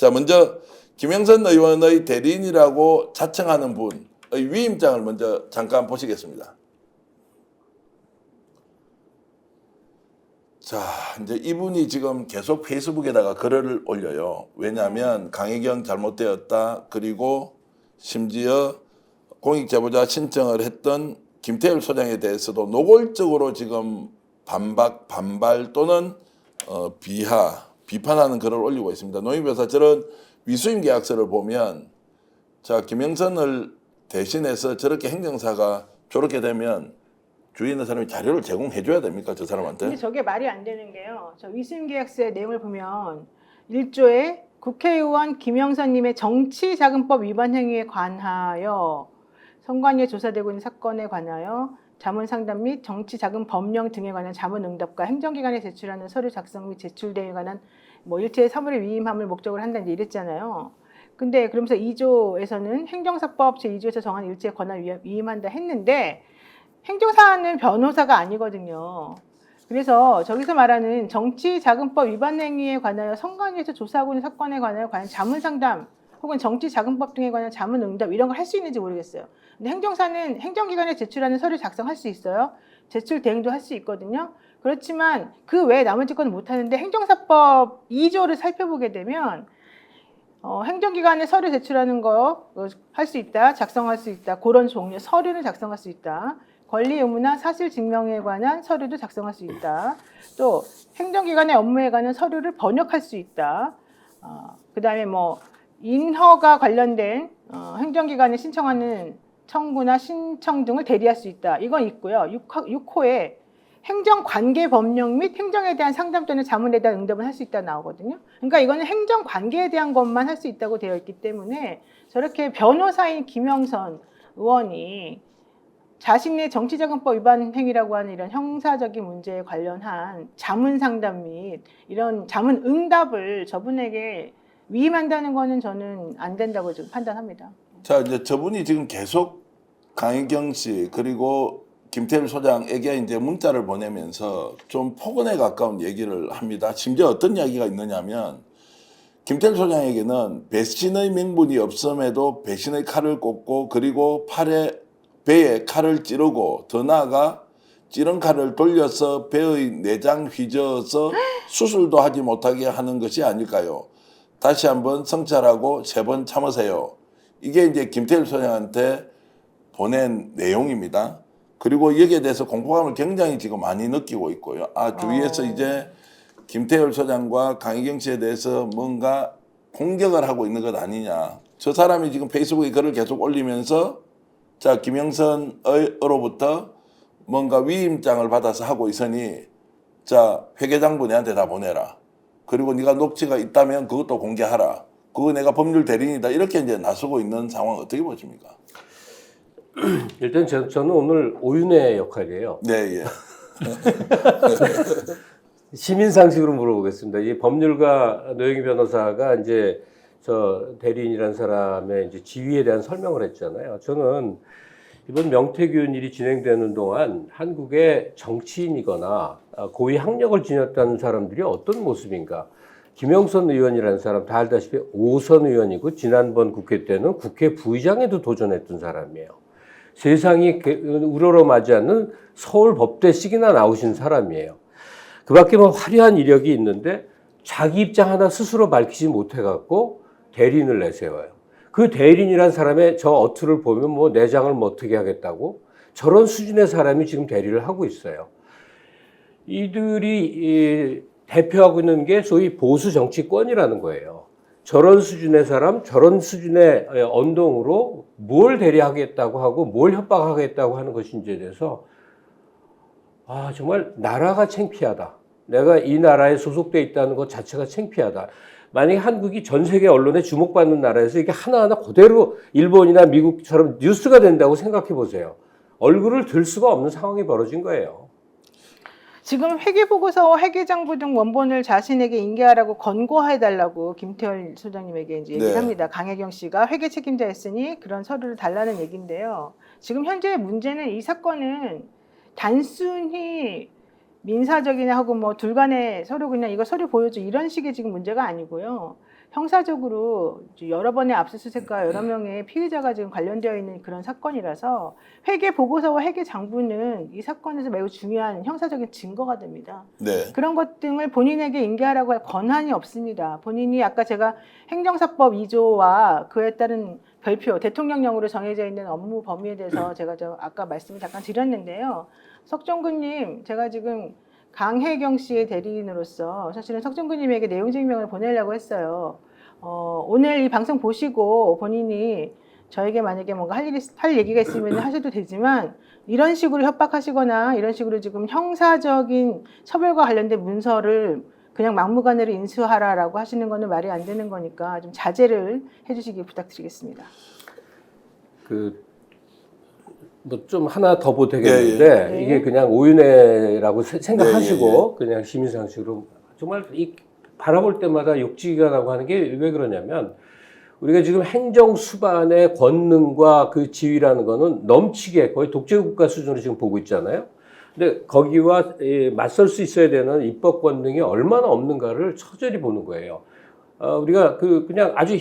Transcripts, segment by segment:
자, 먼저 김영선 의원의 대리인이라고 자청하는 분의 위임장을 먼저 잠깐 보시겠습니다. 자, 이제 이분이 지금 계속 페이스북에다가 글을 올려요. 왜냐하면 강혜경 잘못되었다. 그리고 심지어 공익제보자 신청을 했던 김태열 소장에 대해서도 노골적으로 지금 반발 또는 비판하는 글을 올리고 있습니다. 노인변호사 저런 위수임 계약서를 보면 자, 김영선을 대신해서 저렇게 행정사가 저렇게 되면 주위에 있는 사람이 자료를 제공해 줘야 됩니까? 저 사람한테? 근데 저게 말이 안 되는 게요. 저 위수임 계약서의 내용을 보면 1조에 국회의원 김영선님의 정치자금법 위반 행위에 관하여 선관위에 조사되고 있는 사건에 관하여 자문상담 및 정치자금 법령 등에 관한 자문응답과 행정기관에 제출하는 서류 작성 및 제출 등에 관한 뭐 일체의 사물의 위임함을 목적으로 한다 이제 이랬잖아요. 근데 그러면서 2조에서는 행정사법 제2조에서 정한 일체의 권한 위임한다 했는데 행정사는 변호사가 아니거든요. 그래서 저기서 말하는 정치자금법 위반 행위에 관하여 선관위에서 조사하고 있는 사건에 관하여 과연 자문상담 혹은 정치자금법 등에 관한 자문응답 이런 걸 할 수 있는지 모르겠어요. 근데 행정사는 행정기관에 제출하는 서류 작성할 수 있어요. 제출 대행도 할 수 있거든요. 그렇지만 그 외에 나머지 건 못하는데 행정사법 2조를 살펴보게 되면 행정기관에 서류 제출하는 거 할 수 있다, 작성할 수 있다, 그런 종류 서류를 작성할 수 있다. 권리 의무나 사실 증명에 관한 서류도 작성할 수 있다. 또 행정기관의 업무에 관한 서류를 번역할 수 있다. 그다음에 뭐 인허가 관련된 행정기관에 신청하는 청구나 신청 등을 대리할 수 있다. 이건 있고요. 6호에 행정관계법령 및 행정에 대한 상담 또는 자문에 대한 응답을 할 수 있다 나오거든요. 그러니까 이거는 행정관계에 대한 것만 할 수 있다고 되어 있기 때문에 저렇게 변호사인 김영선 의원이 자신의 정치자금법 위반 행위라고 하는 이런 형사적인 문제에 관련한 자문상담 및 이런 자문응답을 저분에게 위임한다는 거는 저는 안 된다고 지금 판단합니다. 자, 이제 저분이 지금 계속 강혜경 씨 그리고 김태일 소장에게 이제 문자를 보내면서 좀 폭언에 가까운 얘기를 합니다. 심지어 어떤 이야기가 있느냐면 김태일 소장에게는 배신의 명분이 없음에도 배신의 칼을 꽂고 그리고 배에 칼을 찌르고 더 나아가 찌른 칼을 돌려서 배의 내장 휘저어서 수술도 하지 못하게 하는 것이 아닐까요? 다시 한번 성찰하고 3번 참으세요. 이게 이제 김태일 소장한테 보낸 내용입니다. 그리고 여기에 대해서 공포감을 굉장히 지금 많이 느끼고 있고요. 주위에서 이제 김태일 소장과 강혜경 씨에 대해서 뭔가 공격을 하고 있는 것 아니냐. 저 사람이 지금 페이스북에 글을 계속 올리면서 자, 김영선으로부터 뭔가 위임장을 받아서 하고 있으니 자, 회계장부 내한테 다 보내라. 그리고 네가 녹취가 있다면 그것도 공개하라. 그거 내가 법률 대리인이다. 이렇게 이제 나서고 있는 상황 어떻게 보십니까? 일단 저는 오늘 오윤회 역할이에요. 네, 예. 시민 상식으로 물어보겠습니다. 이 법률가 노영희 변호사가 이제 저 대리인이라는 사람의 이제 지위에 대한 설명을 했잖아요. 저는 이번 명태균 일이 진행되는 동안 한국의 정치인이거나 고위 학력을 지녔다는 사람들이 어떤 모습인가. 김영선 의원이라는 사람 다 알다시피 5선 의원이고 지난번 국회 때는 국회 부의장에도 도전했던 사람이에요. 세상이 우러러마지 않는 서울 법대식이나 나오신 사람이에요. 그 밖에 뭐 화려한 이력이 있는데 자기 입장 하나 스스로 밝히지 못해갖고 대리인을 내세워요. 그 대리인이라는 사람의 저 어투를 보면 뭐 내장을 뭐 어떻게 하겠다고 저런 수준의 사람이 지금 대리를 하고 있어요. 이들이 대표하고 있는 게 소위 보수 정치권이라는 거예요. 저런 수준의 사람, 저런 수준의 언동으로 뭘 대리하겠다고 하고 뭘 협박하겠다고 하는 것인지에 대해서 정말 나라가 창피하다. 내가 이 나라에 소속돼 있다는 것 자체가 창피하다. 만약에 한국이 전 세계 언론에 주목받는 나라에서 이게 하나하나 그대로 일본이나 미국처럼 뉴스가 된다고 생각해 보세요. 얼굴을 들 수가 없는 상황이 벌어진 거예요. 지금 회계보고서와 회계장부 등 원본을 자신에게 인계하라고 권고해달라고 김태열 소장님에게 이제 얘기를 합니다. 강혜경 씨가 회계 책임자였으니 그런 서류를 달라는 얘기인데요. 지금 현재 문제는 이 사건은 단순히 민사적이나 하고 뭐 둘 간에 서로 그냥 이거 서류 보여줘 이런 식의 지금 문제가 아니고요. 형사적으로 여러 번의 압수수색과 여러 명의 피의자가 지금 관련되어 있는 그런 사건이라서 회계 보고서와 회계 장부는 이 사건에서 매우 중요한 형사적인 증거가 됩니다. 네. 그런 것 등을 본인에게 인계하라고 할 권한이 없습니다. 본인이 아까 제가 행정사법 2조와 그에 따른 별표, 대통령령으로 정해져 있는 업무 범위에 대해서 제가 아까 말씀을 잠깐 드렸는데요. 석정근님, 제가 지금 강혜경 씨의 대리인으로서 사실은 석정근님에게 내용 증명을 보내려고 했어요. 오늘 이 방송 보시고 본인이 저에게 만약에 뭔가 할 얘기가 있으면 하셔도 되지만 이런 식으로 협박하시거나 이런 식으로 지금 형사적인 처벌과 관련된 문서를 그냥 막무가내로 인수하라라고 하시는 거는 말이 안 되는 거니까 좀 자제를 해주시기 부탁드리겠습니다. 뭐 좀 하나 더 보태겠는데 예, 예. 이게 그냥 오윤회라고 생각하시고 예, 그냥 시민상식으로 정말 이 바라볼 때마다 욕지가 나고 하는 게 왜 그러냐면 우리가 지금 행정수반의 권능과 그 지위라는 거는 넘치게 거의 독재국가 수준으로 지금 보고 있잖아요. 근데 거기와 맞설 수 있어야 되는 입법 권능이 얼마나 없는가를 처절히 보는 거예요. 우리가 그냥 아주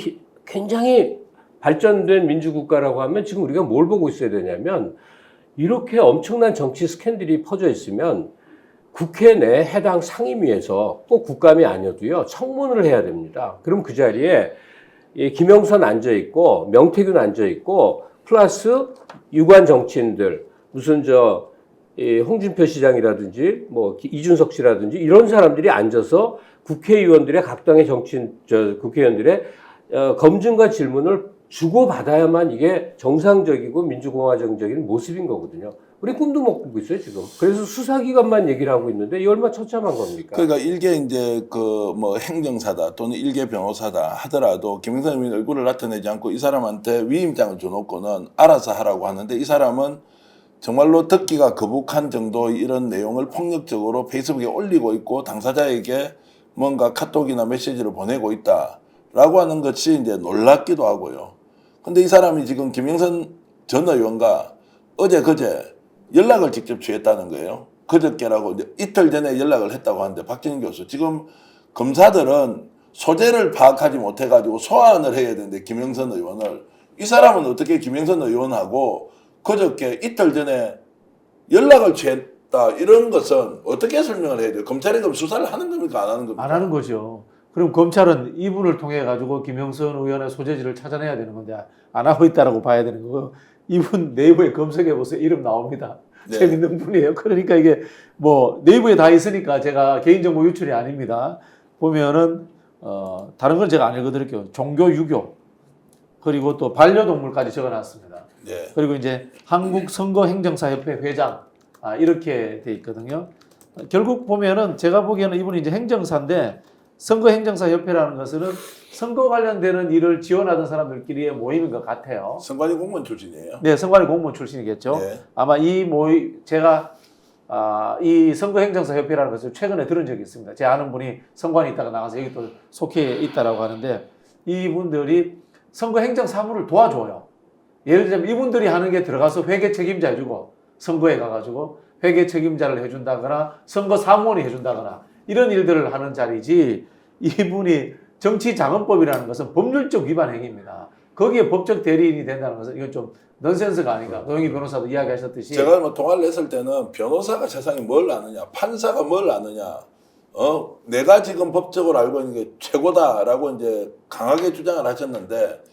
굉장히 발전된 민주국가라고 하면 지금 우리가 뭘 보고 있어야 되냐면 이렇게 엄청난 정치 스캔들이 퍼져 있으면 국회 내 해당 상임위에서 꼭 국감이 아니어도요 청문을 해야 됩니다. 그럼 그 자리에 김영선 앉아있고 명태균 앉아있고 플러스 유관 정치인들 무슨 홍준표 시장이라든지 뭐 이준석 씨라든지 이런 사람들이 앉아서 국회의원들의 각 당의 국회의원들의 검증과 질문을 주고받아야만 이게 정상적이고 민주공화정적인 모습인 거거든요. 우리 꿈도 못 꾸고 있어요, 지금. 그래서 수사기관만 얘기를 하고 있는데 이 얼마 처참한 겁니까? 그러니까 일개 이제 뭐 행정사다 또는 일개 변호사다 하더라도 김영선 의원이 얼굴을 나타내지 않고 이 사람한테 위임장을 줘놓고는 알아서 하라고 하는데 이 사람은 정말로 듣기가 거북한 정도의 이런 내용을 폭력적으로 페이스북에 올리고 있고 당사자에게 뭔가 카톡이나 메시지를 보내고 있다라고 하는 것이 이제 놀랍기도 하고요. 근데 이 사람이 지금 김영선 전 의원과 어제 그제 연락을 직접 취했다는 거예요. 그저께라고 이틀 전에 연락을 했다고 하는데 박진희 교수 지금 검사들은 소재를 파악하지 못해가지고 소환을 해야 되는데 김영선 의원을 이 사람은 어떻게 김영선 의원하고 그저께 이틀 전에 연락을 취했다 이런 것은 어떻게 설명을 해야 돼요? 검찰이 그럼 수사를 하는 겁니까 안 하는 겁니까? 안 하는 거죠. 그럼 검찰은 이분을 통해 가지고 김영선 의원의 소재지를 찾아내야 되는 건데 안 하고 있다라고 봐야 되는 거고 이분 네이버에 검색해 보세요. 이름 나옵니다. 네. 재밌는 분이에요. 그러니까 이게 뭐 네이버에 다 있으니까 제가 개인정보 유출이 아닙니다. 보면은 다른 건 제가 안 읽어드릴게요. 종교 유교 그리고 또 반려동물까지 적어놨습니다. 네. 그리고 이제 한국선거행정사협회 회장 이렇게 돼 있거든요. 결국 보면은 제가 보기에는 이분이 이제 행정사인데 선거행정사협회라는 것은 선거 관련되는 일을 지원하던 사람들끼리의 모임인 것 같아요. 선관위 공무원 출신이에요. 네, 선관위 공무원 출신이겠죠. 네. 아마 이 모임 제가 이 선거행정사협회라는 것을 최근에 들은 적이 있습니다. 제 아는 분이 선관위 있다가 나가서 여기 또 속해 있다라고 하는데 이분들이 선거행정사무를 도와줘요. 예를 들면 이분들이 하는 게 들어가서 회계 책임자 해주고 선거에 가가지고 회계 책임자를 해준다거나 선거 사무원이 해준다거나 이런 일들을 하는 자리지 이분이 정치자금법이라는 것은 법률적 위반 행위입니다. 거기에 법적 대리인이 된다는 것은 이건 좀 넌센스가 아닌가. 노영희 변호사도 이야기하셨듯이 제가 뭐 통화를 했을 때는 변호사가 세상에 뭘 아느냐, 판사가 뭘 아느냐, 내가 지금 법적으로 알고 있는 게 최고다라고 이제 강하게 주장을 하셨는데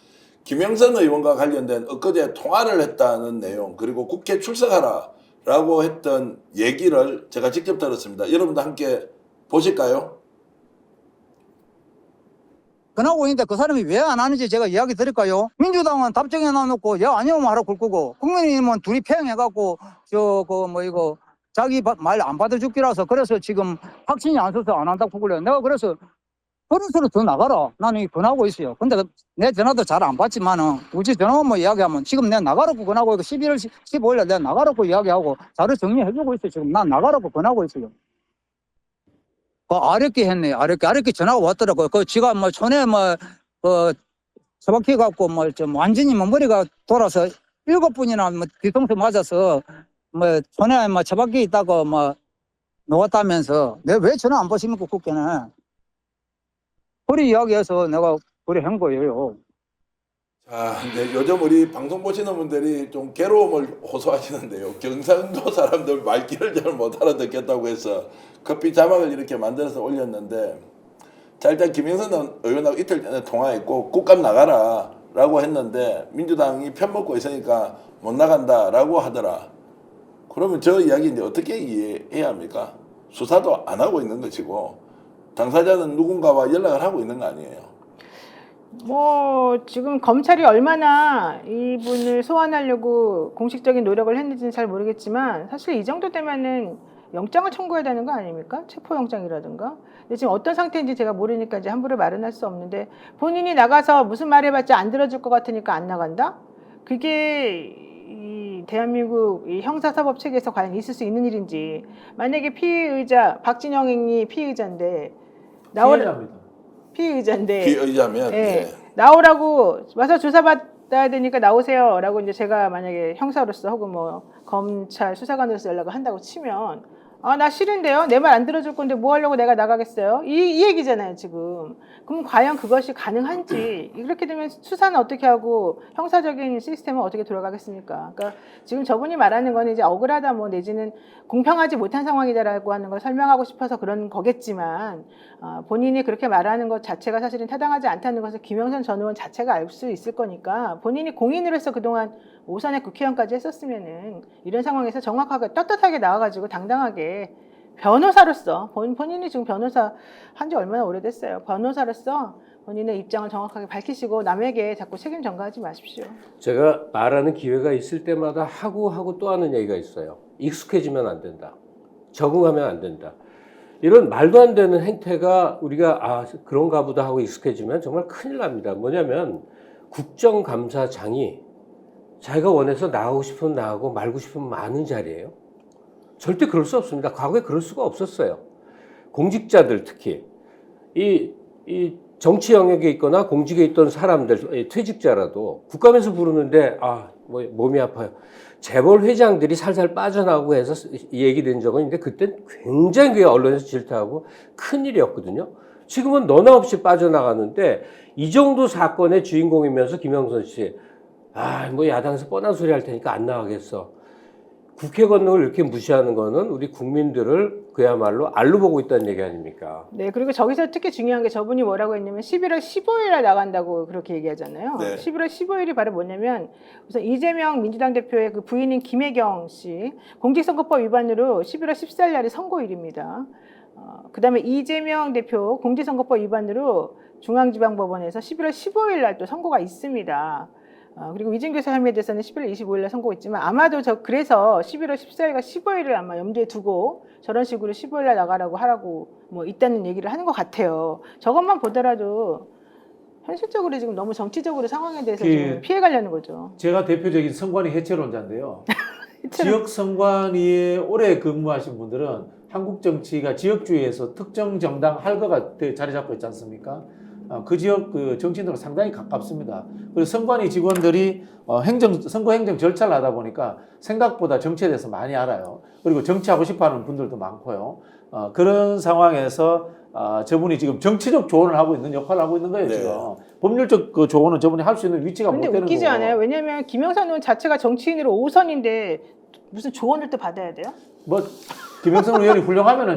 김영선 의원과 관련된 엊그제 통화를 했다는 내용 그리고 국회 출석하라라고 했던 얘기를 제가 직접 들었습니다. 여러분도 함께 보실까요? 그나고 있는데 그 사람이 왜 안 하는지 제가 이야기 드릴까요? 민주당은 답정해 놔놓고 야 아니면 하라고 굴 거고 국민의힘은 둘이 폐행해갖고 이거 자기 말 안 받아주기라서 그래서 지금 확신이 안 서서 안 한다고 그래요. 내가 그래서 버릇으로 더 나가라. 나는 권하고 있어요. 근데 내 전화도 잘 안 받지만은 우리 전화만 뭐 이야기하면 지금 내가 나가라고 권하고 있고 11월 15일에 내가 나가라고 이야기하고 자료 정리해주고 있어요. 지금 난 나가라고 권하고 있어요. 어렵게 했네. 어렵게 전화가 왔더라고요. 지가 뭐 전에 처박혀 갖고 좀 완전히 머리가 돌아서 7분이나 뒤통수 맞아서 전에 처박혀 있다고 놓았다면서 내가 왜 전화 안 받습니까 국회는? 그리 이야기해서 내가 그래 한 거예요. 자, 이제 요즘 우리 방송 보시는 분들이 좀 괴로움을 호소하시는데요. 경상도 사람들 말귀를 잘 못 알아듣겠다고 해서 커피 자막을 이렇게 만들어서 올렸는데, 자, 일단 김영선 의원하고 이틀 전에 통화했고 국감 나가라 라고 했는데 민주당이 편먹고 있으니까 못 나간다라고 하더라. 그러면 저 이야기 이제 어떻게 이해해야 합니까? 수사도 안 하고 있는 것이고 당사자는 누군가와 연락을 하고 있는 거 아니에요? 뭐 지금 검찰이 얼마나 이분을 소환하려고 공식적인 노력을 했는지는 잘 모르겠지만 사실 이 정도 되면은 영장을 청구해야 되는 거 아닙니까? 체포영장이라든가. 근데 지금 어떤 상태인지 제가 모르니까 이제 함부로 말은 할 수 없는데 본인이 나가서 무슨 말 해봤자 안 들어줄 것 같으니까 안 나간다? 그게 이 대한민국 이 형사사법 체계에서 과연 있을 수 있는 일인지. 만약에 피의자 박진영이 피의자인데 피해자입니다. 피의자인데 피의자면 예, 예. 나오라고 와서 조사받아야 되니까 나오세요라고 이제 제가 만약에 형사로서 혹은 뭐 검찰 수사관으로서 연락을 한다고 치면 아, 나 싫은데요. 내 말 안 들어줄 건데 뭐 하려고 내가 나가겠어요? 이 얘기잖아요, 지금. 그럼 과연 그것이 가능한지 이렇게 되면 수사는 어떻게 하고 형사적인 시스템은 어떻게 돌아가겠습니까? 그러니까 지금 저분이 말하는 건 이제 억울하다 뭐 내지는 공평하지 못한 상황이다라고 하는 걸 설명하고 싶어서 그런 거겠지만 본인이 그렇게 말하는 것 자체가 사실은 타당하지 않다는 것을 김영선 전 의원 자체가 알 수 있을 거니까 본인이 공인으로서 그동안 오선의 국회의원까지 했었으면은 이런 상황에서 정확하게 떳떳하게 나와가지고 당당하게 변호사로서 본인이 지금 변호사 한 지 얼마나 오래됐어요. 변호사로서 본인의 입장을 정확하게 밝히시고 남에게 자꾸 책임 전가하지 마십시오. 제가 말하는 기회가 있을 때마다 하고 또 하는 얘기가 있어요. 익숙해지면 안 된다. 적응하면 안 된다. 이런 말도 안 되는 행태가 우리가 그런가 보다 하고 익숙해지면 정말 큰일 납니다. 뭐냐면 국정감사장이 자기가 원해서 나가고 싶으면 나가고 말고 싶으면 마는 자리예요. 절대 그럴 수 없습니다. 과거에 그럴 수가 없었어요. 공직자들 특히 이 정치 영역에 있거나 공직에 있던 사람들, 퇴직자라도 국감에서 부르는데 뭐 몸이 아파요. 재벌 회장들이 살살 빠져나오고 해서 얘기된 적은 있는데 그땐 굉장히 언론에서 질타하고 큰일이었거든요. 지금은 너나 없이 빠져나가는데 이 정도 사건의 주인공이면서 김영선 씨 뭐 야당에서 뻔한 소리 할 테니까 안 나가겠어. 국회 권능을 이렇게 무시하는 거는 우리 국민들을 그야말로 알로 보고 있다는 얘기 아닙니까? 네, 그리고 저기서 특히 중요한 게 저분이 뭐라고 했냐면 11월 15일에 나간다고 그렇게 얘기하잖아요. 네. 11월 15일이 바로 뭐냐면 우선 이재명 민주당 대표의 그 부인인 김혜경 씨 공직선거법 위반으로 11월 14일 날이 선고일입니다. 그다음에 이재명 대표 공직선거법 위반으로 중앙지방법원에서 11월 15일 날 또 선고가 있습니다. 그리고 위증교사 혐의에 대해서는 11월 25일 날 선고가 있지만 아마도 그래서 11월 14일과 15일을 아마 염두에 두고 저런 식으로 15일 날 나가라고 하라고 뭐 있다는 얘기를 하는 것 같아요. 저것만 보더라도 현실적으로 지금 너무 정치적으로 상황에 대해서 지금 피해가려는 거죠. 제가 대표적인 선관위 해체론자인데요. 지역 선관위에 오래 근무하신 분들은 한국 정치가 지역주의에서 특정 정당 할거가 자리 잡고 있지 않습니까? 그 지역 그 정치인들과 상당히 가깝습니다. 그리고 선관위 직원들이 선거 행정 절차를 하다 보니까 생각보다 정치에 대해서 많이 알아요. 그리고 정치하고 싶어하는 분들도 많고요. 그런 상황에서 저분이 지금 정치적 조언을 하고 있는 역할을 하고 있는 거예요. 네. 지금 조언은 저분이 할 수 있는 위치가 못 근데 되는 거고. 웃기지 않아요? 왜냐하면 김영선 의원 자체가 정치인으로 5선인데 무슨 조언을 또 받아야 돼요? 뭐 김영선 의원이 훌륭하면은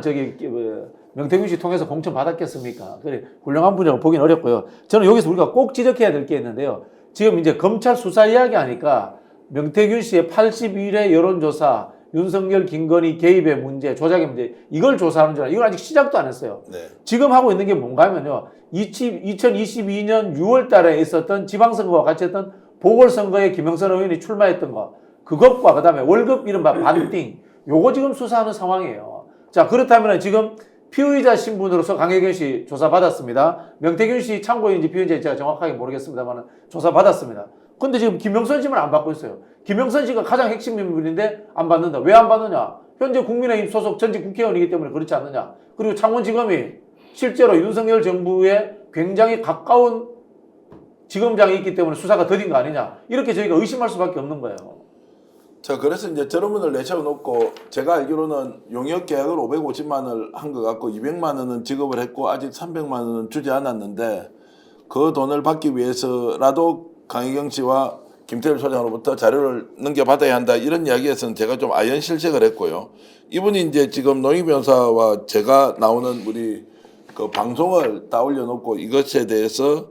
명태균 씨 통해서 공천 받았겠습니까? 그래 훌륭한 분이라고 보기는 어렵고요. 저는 여기서 우리가 꼭 지적해야 될 게 있는데요. 지금 이제 검찰 수사 이야기하니까 명태균 씨의 82회 여론조사, 윤석열, 김건희 개입의 문제, 조작의 문제 이걸 조사하는 줄 알아요. 이걸 아직 시작도 안 했어요. 네. 지금 하고 있는 게 뭔가 하면요. 2022년 6월 달에 있었던 지방선거와 같이 했던 보궐선거에 김영선 의원이 출마했던 거 그것과 그 다음에 월급 이른바 반띵 요거 지금 수사하는 상황이에요. 자 그렇다면 지금 피의자 신분으로서 강혜경 씨 조사받았습니다. 명태균 씨 참고인지 피의자인지 제가 정확하게 모르겠습니다만 조사받았습니다. 근데 지금 김영선 씨만 안 받고 있어요. 김영선 씨가 가장 핵심 인물인데 안 받는다. 왜 안 받느냐? 현재 국민의힘 소속 전직 국회의원이기 때문에 그렇지 않느냐? 그리고 창원지검이 실제로 윤석열 정부에 굉장히 가까운 지검장이 있기 때문에 수사가 더딘 거 아니냐? 이렇게 저희가 의심할 수밖에 없는 거예요. 자, 그래서 이제 저런 분을 내세워놓고 제가 알기로는 용역 계약을 550만 원을 한 것 같고 200만 원은 지급을 했고 아직 300만 원은 주지 않았는데 그 돈을 받기 위해서라도 강희경 씨와 김태일 소장으로부터 자료를 넘겨받아야 한다 이런 이야기에서는 제가 좀 아연실색을 했고요. 이분이 이제 지금 노영희 변호사와 제가 나오는 우리 그 방송을 다 올려놓고 이것에 대해서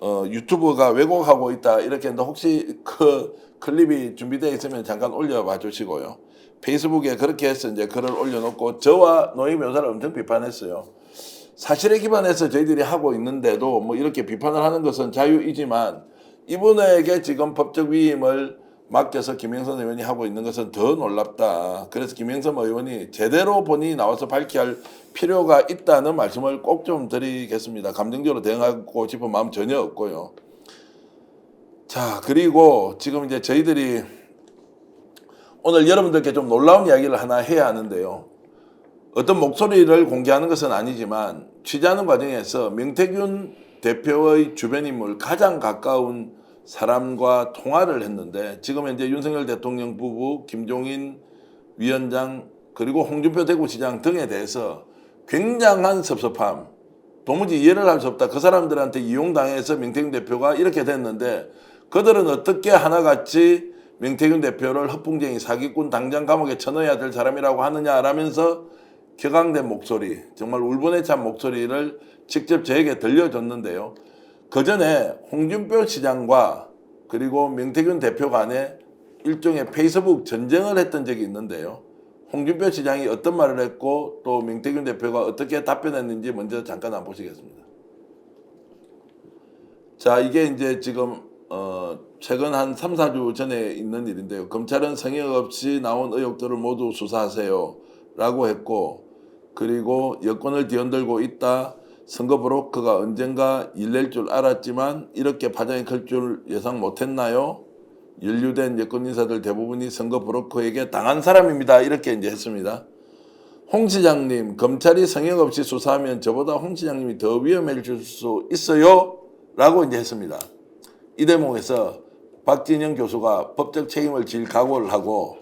유튜브가 왜곡하고 있다 이렇게 했는데 혹시 그 클립이 준비되어 있으면 잠깐 올려봐 주시고요. 페이스북에 그렇게 해서 이제 글을 올려놓고 저와 노영희 변호사를 엄청 비판했어요. 사실에 기반해서 저희들이 하고 있는데도 뭐 이렇게 비판을 하는 것은 자유이지만 이분에게 지금 법적 위임을 맡겨서 김영선 의원이 하고 있는 것은 더 놀랍다. 그래서 김영선 의원이 제대로 본인이 나와서 밝혀야 할 필요가 있다는 말씀을 꼭 좀 드리겠습니다. 감정적으로 대응하고 싶은 마음 전혀 없고요. 자, 그리고 지금 이제 저희들이 오늘 여러분들께 좀 놀라운 이야기를 하나 해야 하는데요. 어떤 목소리를 공개하는 것은 아니지만 취재하는 과정에서 명태균 대표의 주변 인물 가장 가까운 사람과 통화를 했는데 지금 현재 윤석열 대통령 부부, 김종인 위원장 그리고 홍준표 대구시장 등에 대해서 굉장한 섭섭함, 도무지 이해를 할 수 없다. 그 사람들한테 이용당해서 명태균 대표가 이렇게 됐는데 그들은 어떻게 하나같이 명태균 대표를 허풍쟁이 사기꾼 당장 감옥에 쳐넣어야 될 사람이라고 하느냐라면서 격앙된 목소리, 정말 울분에 찬 목소리를 직접 저에게 들려줬는데요. 그 전에 홍준표 시장과 그리고 명태균 대표 간에 일종의 페이스북 전쟁을 했던 적이 있는데요. 홍준표 시장이 어떤 말을 했고 또 명태균 대표가 어떻게 답변했는지 먼저 잠깐 한번 보시겠습니다. 자, 이게 이제 지금 최근 한 3, 4주 전에 있는 일인데요. 검찰은 성역 없이 나온 의혹들을 모두 수사하세요 라고 했고 그리고 여권을 뒤흔들고 있다. 선거 브로커가 언젠가 일낼 줄 알았지만 이렇게 파장이 클 줄 예상 못했나요? 연루된 여권 인사들 대부분이 선거 브로커에게 당한 사람입니다. 이렇게 이제 했습니다. 홍 시장님, 검찰이 성역 없이 수사하면 저보다 홍 시장님이 더 위험해질 수 있어요? 라고 이제 했습니다. 이 대목에서 박진영 교수가 법적 책임을 질 각오를 하고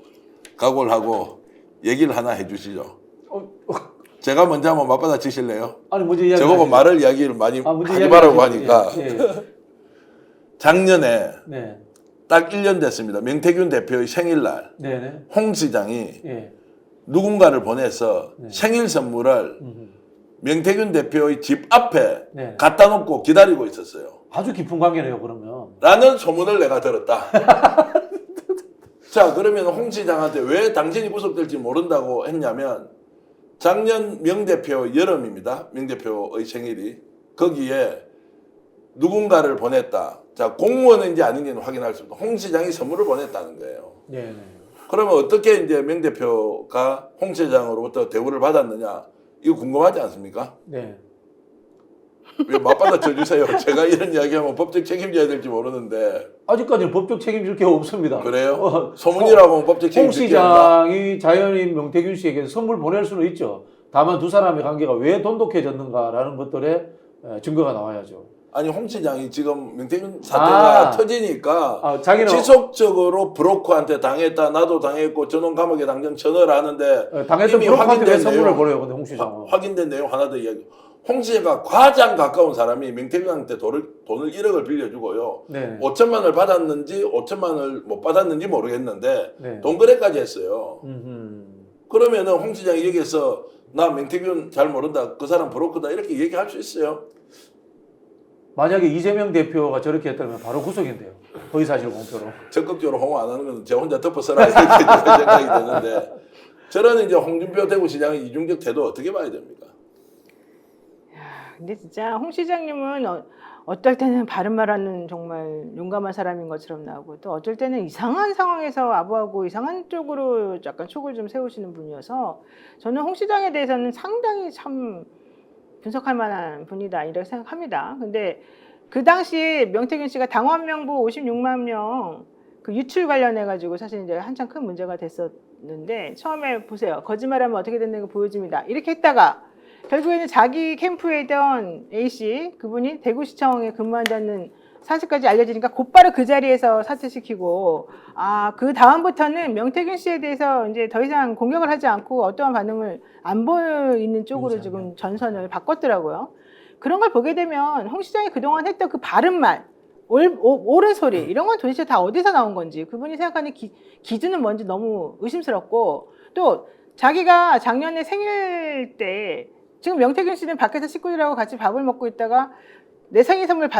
얘기를 하나 해주시죠. 제가 먼저 한번 맞받아 치실래요? 아니 먼저 이야기. 저보고 말을 이야기를 많이 먼저 하지 말라고 이야기하시죠. 하니까 예. 작년에 네. 딱 1년 됐습니다. 명태균 대표의 생일날 네네. 홍 시장이 예. 누군가를 보내서 생일 선물을 명태균 대표의 집 앞에 네. 갖다 놓고 기다리고 있었어요. 아주 깊은 관계네요 그러면. 라는 소문을 내가 들었다. 자, 그러면 홍 시장한테 왜 당신이 구속될지 모른다고 했냐면 작년 명 대표 여름입니다. 명 대표의 생일이. 거기에 누군가를 보냈다. 자, 공무원인지 아닌지는 확인할 수 없다. 홍 시장이 선물을 보냈다는 거예요. 네네. 그러면 어떻게 이제 명 대표가 홍 시장으로부터 대우를 받았느냐? 이거 궁금하지 않습니까? 네. 왜 맞받아 쳐주세요. 제가 이런 이야기하면 법적 책임져야 될지 모르는데. 아직까지는 법적 책임질 게 없습니다. 그래요? 소문이라고 하면 법적 홍 책임질 게 없나? 시장이 자연인 명태균 씨에게 선물 보낼 수는 있죠. 다만 두 사람의 관계가 왜 돈독해졌는가라는 것들의 증거가 나와야죠. 아니 홍 시장이 지금 명태균 사태가 터지니까 자기는 지속적으로 브로커한테 당했다. 나도 당했고 저놈 감옥에 당장 전화를 하는데 당했던 이미 브로커한테 왜 확인된 선물을 내용, 보내요? 근데 홍 시장은. 확인된 내용 하나 더 이야기. 홍 시장과 가장 가까운 사람이 명태균한테 돈을 1억을 빌려주고요. 네. 5천만 원을 받았는지 5천만 원을 못 받았는지 모르겠는데 네. 돈 거래까지 했어요. 그러면은 홍 시장이 여기서 나 명태균 잘 모른다. 그 사람 브로커다. 이렇게 얘기할 수 있어요. 만약에 이재명 대표가 저렇게 했다면 바로 구속인데요. 허위사실 공표로. 적극적으로 홍보 안 하는 건 제 혼자 덮어서라 이렇게 생각이 되는데 저는 이제 홍준표 대구시장의 이중적 태도 어떻게 봐야 됩니까? 근데 진짜 홍 시장님은 어떨 때는 바른 말하는 정말 용감한 사람인 것처럼 나오고 또 어쩔 때는 이상한 상황에서 아부하고 이상한 쪽으로 약간 촉을 좀 세우시는 분이어서 저는 홍 시장에 대해서는 상당히 참 분석할 만한 분이다 이렇게 생각합니다. 근데 그 당시 명태균 씨가 당원 명부 56만 명 그 유출 관련해 가지고 사실 이제 한참 큰 문제가 됐었는데 처음에 보세요. 거짓말하면 어떻게 된다는 거 보여줍니다. 이렇게 했다가 결국에는 자기 캠프에 있던 A씨 그분이 대구시청에 근무한다는 사실까지 알려지니까 곧바로 그 자리에서 사퇴시키고 그 다음부터는 명태균 씨에 대해서 이제 더 이상 공격을 하지 않고 어떠한 반응을 안 보이는 쪽으로 지금 전선을 바꿨더라고요. 그런 걸 보게 되면 홍 시장이 그동안 했던 그 바른 말, 옳은 소리 이런 건 도대체 다 어디서 나온 건지 그분이 생각하는 기준은 뭔지 너무 의심스럽고 또 자기가 작년에 생일 때 지금 명태균 씨는 밖에서 식구들하고 같이 밥을 먹고 있다가 네 생일 선물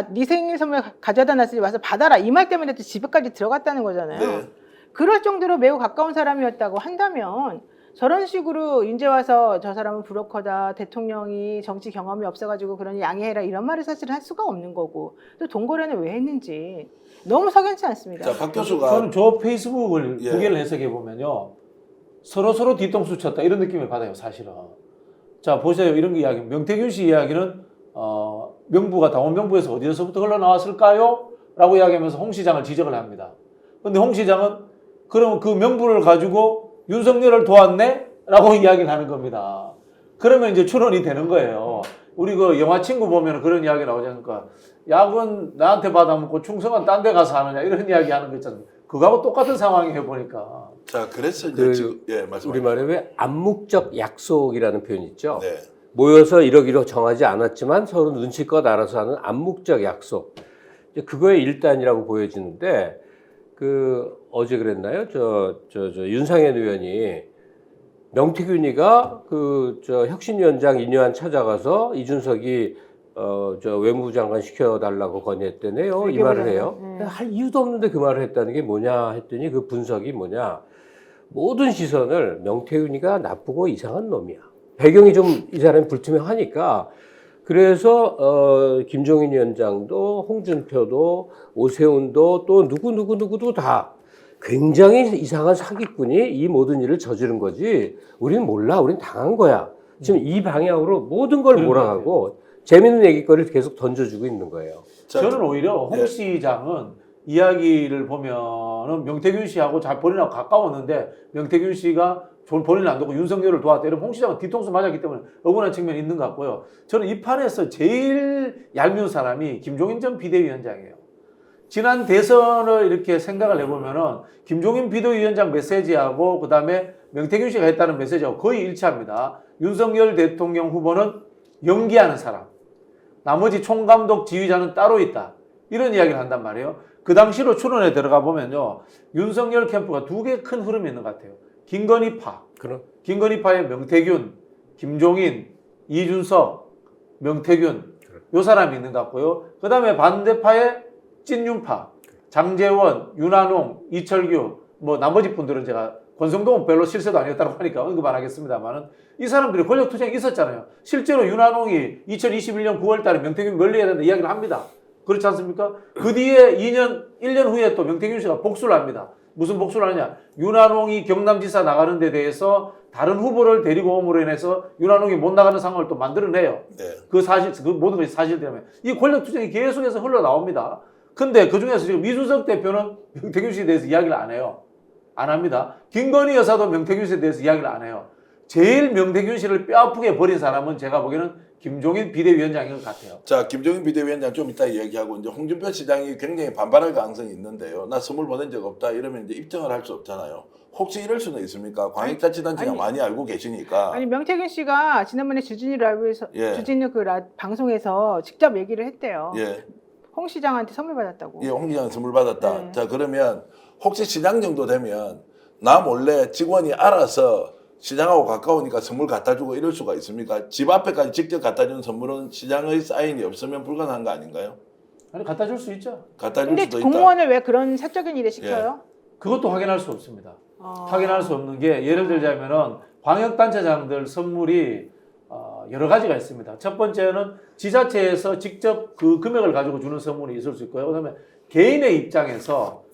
가져다 놨으니 와서 받아라 이 말 때문에 또 집에까지 들어갔다는 거잖아요. 네. 그럴 정도로 매우 가까운 사람이었다고 한다면 저런 식으로 이제 와서 저 사람은 브로커다, 대통령이 정치 경험이 없어가지고 그러니 양해해라 이런 말을 사실 할 수가 없는 거고 또 동거래는 왜 했는지 너무 석연치 않습니다. 자, 박 교수가 저는 저 페이스북을 예. 두 개를 해석해 보면요. 서로 뒤통수 쳤다 이런 느낌을 받아요, 사실은. 자, 보세요. 이런 게 이야기. 명태균 씨 이야기는 명부가 당원 명부에서 어디서부터 흘러나왔을까요? 라고 이야기하면서 홍 시장을 지적을 합니다. 근데 홍 시장은 그럼 그 명부를 가지고 윤석열을 도왔네? 라고 이야기를 하는 겁니다. 그러면 이제 추론이 되는 거예요. 우리 그 영화 친구 보면 그런 이야기 나오지 않습니까? 약은 나한테 받아먹고 충성은 딴 데 가서 하느냐 이런 이야기 하는 거 있잖아요. 그거하고 똑같은 상황이에요, 보니까. 자, 그래서 이제 지금 우리말에 왜 암묵적 약속이라는 표현이 있죠. 네. 모여서 이러기로 정하지 않았지만 서로 눈치껏 알아서 하는 암묵적 약속. 이제 그거의 일단이라고 보여지는데 어제 그랬나요? 윤상현 의원이 명태균이가 혁신위원장 인요한 찾아가서 이준석이 외무부 장관 시켜달라고 건의했대네요. 이 말을 해요. 할 이유도 없는데 그 말을 했다는 게 뭐냐 했더니 그 분석이 뭐냐. 모든 시선을 명태균이가 나쁘고 이상한 놈이야. 배경이 좀 이 사람이 불투명하니까 그래서 김종인 위원장도 홍준표도 오세훈도 또 누구도 다 굉장히 이상한 사기꾼이 이 모든 일을 저지른 거지 우리는 몰라. 우리는 당한 거야. 지금 이 방향으로 모든 걸 몰아가고 재밌는 얘기거리를 계속 던져주고 있는 거예요. 자, 저는 오히려 홍 시장은 이야기를 보면은 명태균 씨하고 잘 본인하고 가까웠는데 명태균 씨가 본인을 안 두고 윤석열을 도왔다. 이러면 홍 시장은 뒤통수 맞았기 때문에 억울한 측면이 있는 것 같고요. 저는 이 판에서 제일 얄미운 사람이 김종인 전 비대위원장이에요. 지난 대선을 이렇게 생각을 해보면은 김종인 비대위원장 메시지하고 그다음에 명태균 씨가 했다는 메시지하고 거의 일치합니다. 윤석열 대통령 후보는 연기하는 사람. 나머지 총감독 지휘자는 따로 있다. 이런 이야기를 한단 말이에요. 그 당시로 추론에 들어가 보면요. 윤석열 캠프가 두 개 큰 흐름이 있는 것 같아요. 김건희파. 김건희파의 명태균, 김종인, 이준석, 명태균. 요 사람이 있는 것 같고요. 그 다음에 반대파의 찐윤파. 장제원, 윤한홍, 이철규. 뭐 나머지 분들은 제가 권성동은 별로 실세도 아니었다고 하니까 언급 안 하겠습니다만은 이 사람들이 권력 투쟁이 있었잖아요. 실제로 윤한홍이 2021년 9월 달에 명태균 멀리해야 된다 이야기를 합니다. 그렇지 않습니까? 그 뒤에 1년 후에 또 명태균 씨가 복수를 합니다. 무슨 복수를 하느냐? 윤한홍이 경남지사 나가는 데 대해서 다른 후보를 데리고 옴으로 인해서 윤한홍이 못 나가는 상황을 또 만들어내요. 네. 그 모든 것이 사실이라면 이 권력 투쟁이 계속해서 흘러나옵니다. 근데 그 중에서 지금 이준석 대표는 명태균 씨에 대해서 이야기를 안 해요. 안 합니다. 김건희 여사도 명태균 씨에 대해서 이야기를 안 해요. 제일 명태균 씨를 뼈아프게 버린 사람은 제가 보기에는 김종인 비대위원장인 것 같아요. 자, 김종인 비대위원장 좀 이따 이야기하고 이제 홍준표 시장이 굉장히 반발할 가능성이 있는데요. 나 선물 보낸 적 없다 이러면 이제 입증을 할 수 없잖아요. 혹시 이럴 수는 있습니까? 광역자치단체가 많이 알고 계시니까. 아니 명태균 씨가 지난번에 주진우 라이브에서 예. 주진우 방송에서 직접 얘기를 했대요. 예, 홍 시장한테 선물 받았다고. 예, 홍 시장 선물 받았다. 네. 자, 그러면 혹시 시장 정도 되면 나 몰래 직원이 알아서 시장하고 가까우니까 선물 갖다 주고 이럴 수가 있습니까? 집 앞에까지 직접 갖다 주는 선물은 시장의 사인이 없으면 불가능한 거 아닌가요? 아니 갖다 줄 수 있죠. 갖다 줄 근데 수도 있다. 공무원을 왜 그런 사적인 일에 시켜요? 그것도 확인할 수 없습니다. 어. 확인할 수 없는 게 예를 들자면은 광역단체장들 선물이 여러 가지가 있습니다. 첫 번째는 지자체에서 직접 그 금액을 가지고 주는 선물이 있을 수 있고요. 그다음에 개인의 입장에서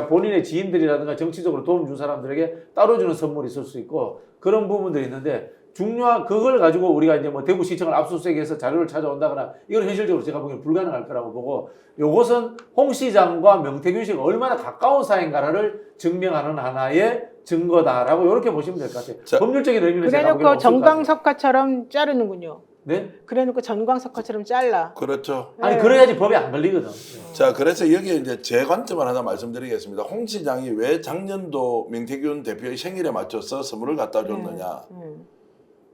본인의 지인들이라든가 정치적으로 도움 준 사람들에게 따로 주는 선물이 있을 수 있고 그런 부분들이 있는데 그걸 가지고 우리가 이제 뭐 대구시청을 압수수색해서 자료를 찾아온다거나 이건 현실적으로 제가 보기엔 불가능할 거라고 보고 요것은 홍 시장과 명태균 씨가 얼마나 가까운 사이인가를 증명하는 하나의 증거다라고 이렇게 보시면 될 것 같아요. 자, 법률적인 의미는 제가 보기엔 그래놓고 없을 것 같아요. 정광석화처럼 자르는군요. 네? 그래놓고 전광석화처럼 잘라. 그렇죠. 아니 네. 그래야지 법이 안 걸리거든. 자, 그래서 여기에 이제 제 관점을 하나 말씀드리겠습니다. 홍 시장이 왜 작년도 명태균 대표의 생일에 맞춰서 선물을 갖다 줬느냐.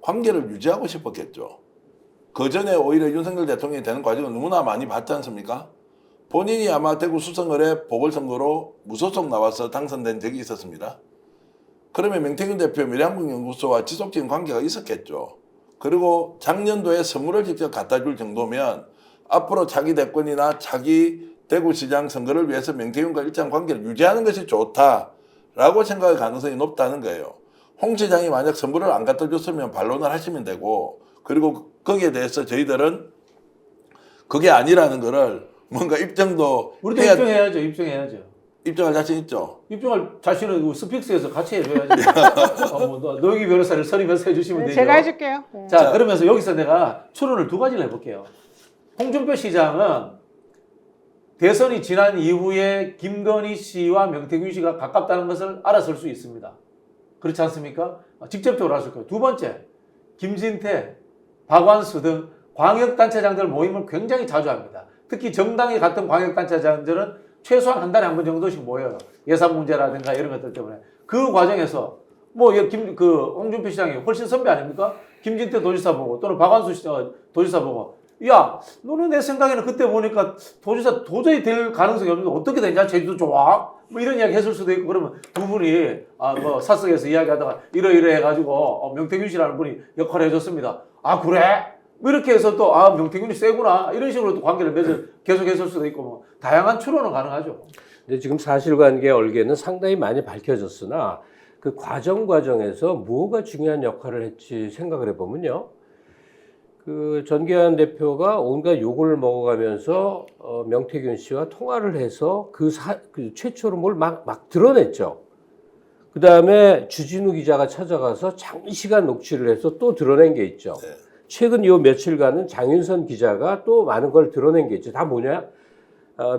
관계를 유지하고 싶었겠죠. 그 전에 오히려 윤석열 대통령이 되는 과정을 너무나 많이 봤지 않습니까? 본인이 아마 대구 수성을에 보궐선거로 무소속 나와서 당선된 적이 있었습니다. 그러면 명태균 대표 미래한국연구소와 지속적인 관계가 있었겠죠. 그리고 작년도에 선물을 직접 갖다 줄 정도면 앞으로 차기 대권이나 차기 대구시장 선거를 위해서 명태균과 일정 관계를 유지하는 것이 좋다라고 생각할 가능성이 높다는 거예요. 홍 시장이 만약 선물을 안 갖다 줬으면 반론을 하시면 되고, 그리고 거기에 대해서 저희들은 그게 아니라는 거를 뭔가 입증도 우리도 해야, 입증해야죠. 입증해야죠. 입증할 자신 있죠. 입증할 자신은 스픽스에서 같이 해줘야지. 노영희 변호사를 선임해서 해주시면 네, 되죠. 제가 해줄게요. 네. 자, 그러면서 여기서 내가 추론을 두 가지를 해볼게요. 홍준표 시장은 대선이 지난 이후에 김건희 씨와 명태균 씨가 가깝다는 것을 알았을 수 있습니다. 그렇지 않습니까? 직접적으로 알았을 거예요. 두 번째, 김진태, 박완수 등 광역단체장들 모임을 굉장히 자주 합니다. 특히 정당이 같은 광역단체장들은 최소한 한 달에 한 번 정도씩 모여요. 예산 문제라든가 이런 것들 때문에. 그 과정에서 홍준표 시장이 훨씬 선배 아닙니까? 김진태 도지사 보고 또는 박완수 도지사 보고, 야, 너는 내 생각에는 그때 보니까 도지사 도저히 될 가능성이 없는데 어떻게 되냐? 제주도 좋아? 뭐 이런 이야기 했을 수도 있고, 그러면 두 분이 사석에서 이야기하다가 이러이러 해가지고 명태균 씨라는 분이 역할을 해줬습니다. 아, 그래? 뭐 이렇게 해서 또 명태균이 세구나 이런 식으로 또 관계를 계속 했을 수도 있고, 뭐 다양한 추론은 가능하죠. 근데 지금 사실관계 얼개는 상당히 많이 밝혀졌으나 그 과정에서 무엇가 중요한 역할을 했지 생각을 해보면요. 그 전계환 대표가 온갖 욕을 먹어가면서 명태균 씨와 통화를 해서 그 최초로 뭘 막 드러냈죠. 그 다음에 주진우 기자가 찾아가서 장시간 녹취를 해서 또 드러낸 게 있죠. 네. 최근 요 며칠간은 장윤선 기자가 또 많은 걸 드러낸 게 있죠. 다 뭐냐?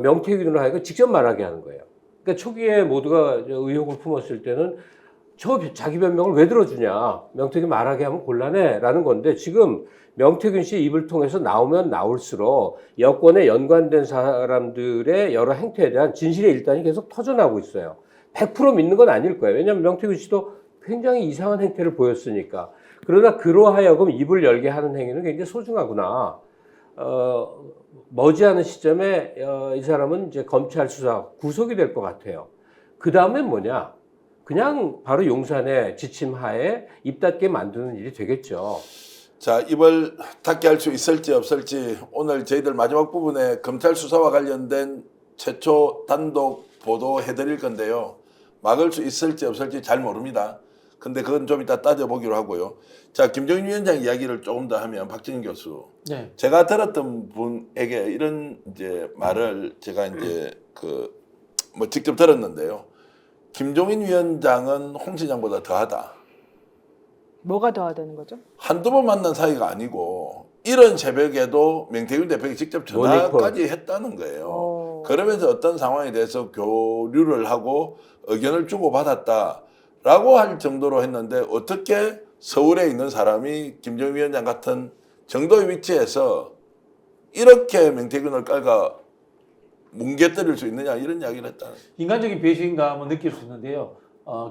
명태균으로 하여금 직접 말하게 하는 거예요. 그러니까 초기에 모두가 의혹을 품었을 때는 자기 변명을 왜 들어주냐? 명태균 말하게 하면 곤란해라는 건데, 지금 명태균 씨 입을 통해서 나오면 나올수록 여권에 연관된 사람들의 여러 행태에 대한 진실의 일단이 계속 터져나오고 있어요. 100% 믿는 건 아닐 거예요. 왜냐하면 명태균 씨도 굉장히 이상한 행태를 보였으니까. 그러나 그로하여금 입을 열게 하는 행위는 굉장히 소중하구나. 머지않은 시점에 이 사람은 이제 검찰 수사 구속이 될 것 같아요. 그 다음엔 뭐냐? 그냥 바로 용산의 지침하에 입 닫게 만드는 일이 되겠죠. 자, 입을 닫게 할 수 있을지 없을지 오늘 저희들 마지막 부분에 검찰 수사와 관련된 최초 단독 보도해드릴 건데요. 막을 수 있을지 없을지 잘 모릅니다. 근데 그건 좀 이따 따져보기로 하고요. 자, 김종인 위원장 이야기를 조금 더 하면 박정인 교수. 네. 제가 들었던 분에게 이런 이제 말을 제가 이제 직접 들었는데요. 김종인 위원장은 홍 시장보다 더하다. 뭐가 더하다는 거죠? 한두 번 만난 사이가 아니고 이런 새벽에도 명태균 대표가 직접 전화까지 했다는 거예요. 그러면서 어떤 상황에 대해서 교류를 하고 의견을 주고받았다라고 할 정도로 했는데, 어떻게 서울에 있는 사람이 김정인 위원장 같은 정도의 위치에서 이렇게 명태균을 깔가 뭉개뜨릴 수 있느냐, 이런 이야기를 했다는. 인간적인 배신감은 느낄 수 있는데요.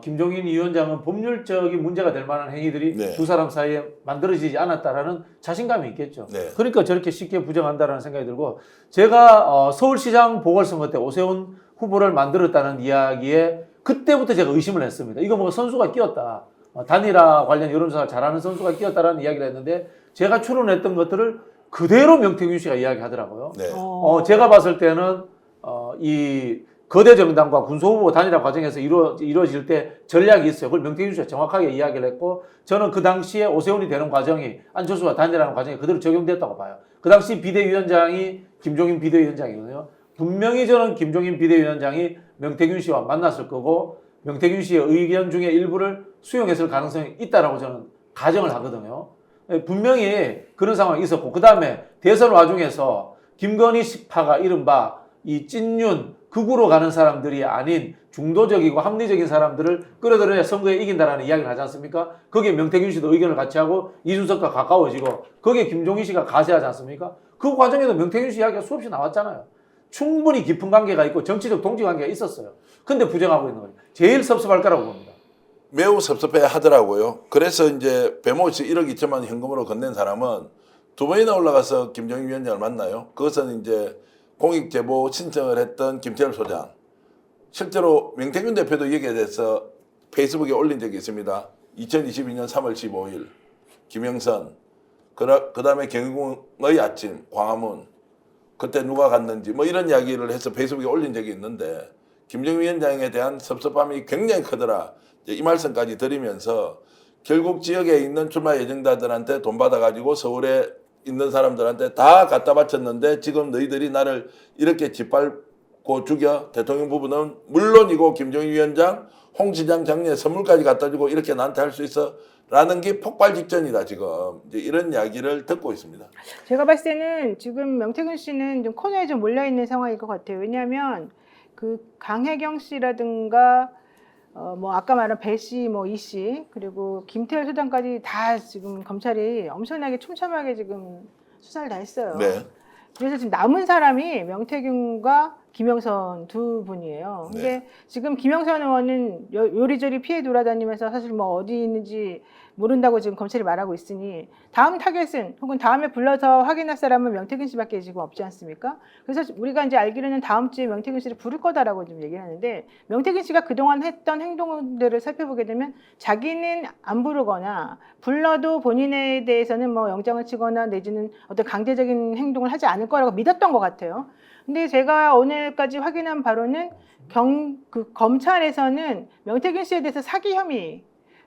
김종인 위원장은 법률적인 문제가 될 만한 행위들이 네. 두 사람 사이에 만들어지지 않았다라는 자신감이 있겠죠. 네. 그러니까 저렇게 쉽게 부정한다라는 생각이 들고, 제가 서울시장 보궐선거 때 오세훈 후보를 만들었다는 이야기에 그때부터 제가 의심을 했습니다. 이거 뭐 선수가 끼었다. 단일화 관련 여론조사를 잘하는 선수가 끼었다라는 이야기를 했는데, 제가 추론했던 것들을 그대로 명태균 씨가 이야기하더라고요. 네. 제가 봤을 때는 이 거대 정당과 군소후보 단일화 과정에서 이루어질 때 전략이 있어요. 그걸 명태균 씨가 정확하게 이야기를 했고, 저는 그 당시에 오세훈이 되는 과정이 안철수와 단일화하는 과정이 그대로 적용됐다고 봐요. 그 당시 비대위원장이 김종인 비대위원장이거든요. 분명히 저는 김종인 비대위원장이 명태균 씨와 만났을 거고, 명태균 씨의 의견 중에 일부를 수용했을 가능성이 있다라고 저는 가정을 하거든요. 분명히 그런 상황이 있었고, 그 다음에 대선 와중에서 김건희 씨파가 이른바 이 찐윤 극우로 가는 사람들이 아닌 중도적이고 합리적인 사람들을 끌어들여야 선거에 이긴다라는 이야기를 하지 않습니까? 거기에 명태균 씨도 의견을 같이 하고 이준석과 가까워지고, 거기에 김종인 씨가 가세하지 않습니까? 그 과정에도 명태균 씨 이야기가 수없이 나왔잖아요. 충분히 깊은 관계가 있고 정치적 동지 관계가 있었어요. 근데 부정하고 있는 거예요. 제일 섭섭할 거라고 봅니다. 매우 섭섭해 하더라고요. 그래서 이제 배모 씨 1억 2천만 원 현금으로 건넨 사람은 두 번이나 올라가서 김정인 위원장을 만나요. 그것은 이제 공익 제보 신청을 했던 김태열 소장. 실제로 명태균 대표도 여기에 대해서 페이스북에 올린 적이 있습니다. 2022년 3월 15일 김영선, 그 다음에 경희궁의 아침, 광화문, 그때 누가 갔는지 뭐 이런 이야기를 해서 페이스북에 올린 적이 있는데 김정인 위원장에 대한 섭섭함이 굉장히 크더라. 이제 이 말씀까지 드리면서 결국 지역에 있는 출마 예정자들한테 돈 받아가지고 서울에 있는 사람들한테 다 갖다 바쳤는데 지금 너희들이 나를 이렇게 짓밟고 죽여. 대통령 부부는 물론이고 김정인 위원장, 홍 시장 장례 선물까지 갖다 주고 이렇게 나한테 할 수 있어? 라는 게 폭발 직전이다 지금. 이제 이런 이야기를 듣고 있습니다. 제가 봤을 때는 지금 명태균 씨는 좀 코너에 좀 몰려 있는 상황일 것 같아요. 왜냐하면 그 강혜경 씨라든가 뭐 아까 말한 배 씨, 뭐 이 씨, 그리고 김태열 소장까지 다 지금 검찰이 엄청나게 촘참하게 지금 수사를 다 했어요. 네. 그래서 지금 남은 사람이 명태균과 김영선 두 분이에요. 근데 지금 김영선 의원은 요리조리 피해 돌아다니면서 사실 뭐 어디 있는지 모른다고 지금 검찰이 말하고 있으니 다음 타겟은 혹은 다음에 불러서 확인할 사람은 명태균 씨밖에 지금 없지 않습니까? 그래서 우리가 이제 알기로는 다음 주에 명태균 씨를 부를 거다라고 좀 얘기를 하는데 명태균 씨가 그동안 했던 행동들을 살펴보게 되면 자기는 안 부르거나 불러도 본인에 대해서는 뭐 영장을 치거나 내지는 어떤 강제적인 행동을 하지 않을 거라고 믿었던 것 같아요. 근데 제가 오늘까지 확인한 바로는 검찰에서는 명태균 씨에 대해서 사기 혐의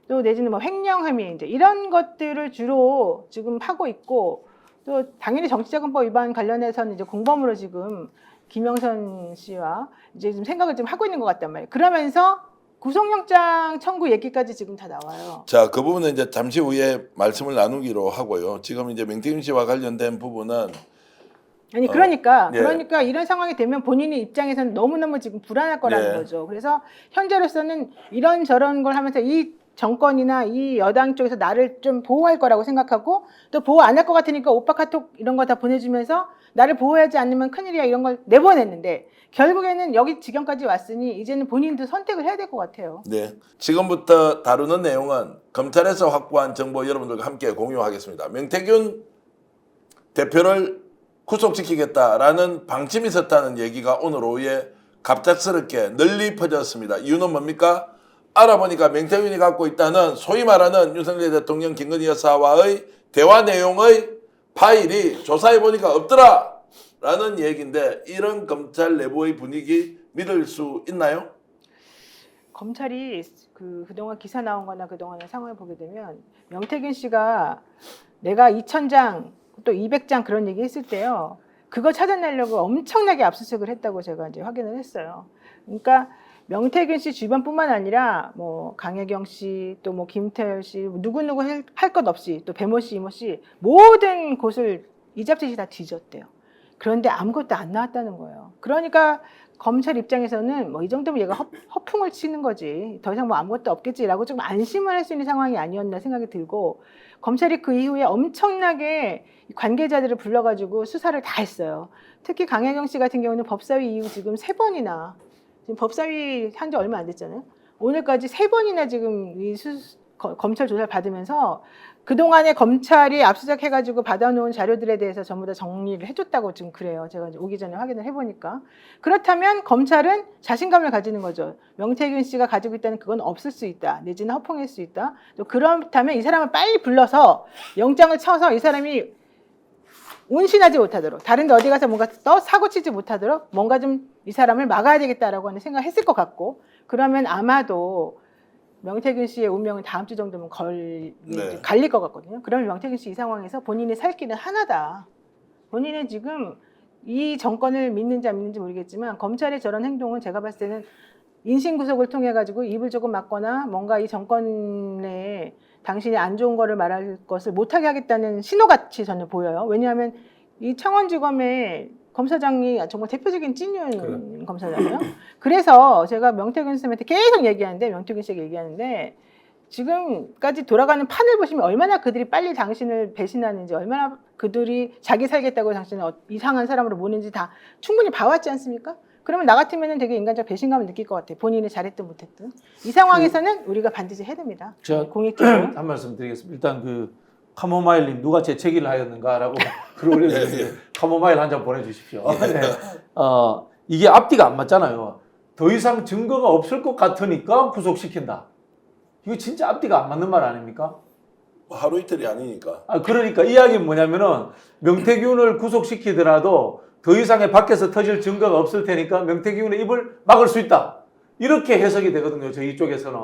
또 내지는 뭐 횡령 혐의 이제 이런 것들을 주로 지금 하고 있고 또 당연히 정치자금법 위반 관련해서는 이제 공범으로 지금 김영선 씨와 이제 좀 생각을 좀 하고 있는 것 같단 말이에요. 그러면서 구속영장 청구 얘기까지 지금 다 나와요. 자, 그 부분은 이제 잠시 후에 말씀을 나누기로 하고요. 지금 이제 명태균 씨와 관련된 부분은 아니 그러니까 예. 그러니까 이런 상황이 되면 본인의 입장에서는 너무너무 지금 불안할 거라는 예. 거죠. 그래서 현재로서는 이런 저런 걸 하면서 이 정권이나 이 여당 쪽에서 나를 좀 보호할 거라고 생각하고 또 보호 안 할 것 같으니까 오빠 카톡 이런 거 다 보내주면서 나를 보호하지 않으면 큰일이야 이런 걸 내보냈는데 결국에는 여기 지경까지 왔으니 이제는 본인도 선택을 해야 될 것 같아요. 네. 지금부터 다루는 내용은 검찰에서 확보한 정보 여러분들과 함께 공유하겠습니다. 명태균 대표를 구속시키겠다라는 방침이 있었다는 얘기가 오늘 오후에 갑작스럽게 널리 퍼졌습니다. 이유는 뭡니까? 알아보니까 명태균이 갖고 있다는 소위 말하는 윤석열 대통령 김건희 여사와의 대화 내용의 파일이 조사해보니까 없더라 라는 얘기인데 이런 검찰 내부의 분위기 믿을 수 있나요? 검찰이 그동안 기사 나온 거나 그동안의 상황을 보게 되면 명태균 씨가 내가 2,000장 또 200장 그런 얘기 했을 때요. 그거 찾아내려고 엄청나게 압수수색을 했다고 제가 이제 확인을 했어요. 그러니까 명태균 씨 주변뿐만 아니라 뭐 강혜경 씨 또 뭐 김태열 씨 누구누구 할 것 없이 또 배모 씨, 이모 씨 모든 곳을 이잡듯이 다 뒤졌대요. 그런데 아무것도 안 나왔다는 거예요. 그러니까 검찰 입장에서는 뭐 이 정도면 얘가 허풍을 치는 거지 더 이상 뭐 아무것도 없겠지라고 좀 안심을 할 수 있는 상황이 아니었나 생각이 들고 검찰이 그 이후에 엄청나게 관계자들을 불러가지고 수사를 다 했어요. 특히 강혜경 씨 같은 경우는 법사위 이후 지금 3번이나 지금 법사위 한 지 얼마 안 됐잖아요. 오늘까지 3번이나 지금 검찰 조사를 받으면서 그동안에 검찰이 압수수색해가지고 받아놓은 자료들에 대해서 전부 다 정리를 해줬다고 지금 그래요. 제가 이제 오기 전에 확인을 해보니까. 그렇다면 검찰은 자신감을 가지는 거죠. 명태균 씨가 가지고 있다는 그건 없을 수 있다. 내지는 허풍일 수 있다. 또 그렇다면 이 사람을 빨리 불러서 영장을 쳐서 이 사람이 운신하지 못하도록 다른 데 어디 가서 뭔가 또 사고치지 못하도록 뭔가 좀 이 사람을 막아야 되겠다라고 하는 생각을 했을 것 같고 그러면 아마도 명태균 씨의 운명은 다음 주 정도면 갈릴 것 같거든요. 그러면 명태균 씨 이 상황에서 본인이 살 길은 하나다. 본인은 지금 이 정권을 믿는지 안 믿는지 모르겠지만 검찰의 저런 행동은 제가 봤을 때는 인신구속을 통해 가지고 입을 조금 막거나 뭔가 이 정권 내에 당신이 안 좋은 거를 말할 것을 못하게 하겠다는 신호같이 저는 보여요. 왜냐하면 이 창원지검의 검사장이 정말 대표적인 찐윤 검사잖아요. 그래서 제가 명태균 쌤한테 계속 얘기하는데 명태균 씨에게 얘기하는데 지금까지 돌아가는 판을 보시면 얼마나 그들이 빨리 당신을 배신하는지 얼마나 그들이 자기 살겠다고 당신을 이상한 사람으로 모는지 다 충분히 봐왔지 않습니까? 그러면 나 같으면 되게 인간적 배신감을 느낄 것 같아요. 본인이 잘했든 못했든. 이 상황에서는 우리가 반드시 해야 됩니다. 제가 공익적으로. 한 말씀 드리겠습니다. 일단 카모마일님 누가 재채기를 하였는가라고 글 올려주셨는데 카모마일 한 잔 보내주십시오. 네. 이게 앞뒤가 안 맞잖아요. 더 이상 증거가 없을 것 같으니까 구속시킨다. 이거 진짜 앞뒤가 안 맞는 말 아닙니까? 하루 이틀이 아니니까. 그러니까 이야기는 뭐냐면은 명태균을 구속시키더라도 더 이상의 밖에서 터질 증거가 없을 테니까 명태균의 입을 막을 수 있다. 이렇게 해석이 되거든요. 저희 쪽에서는.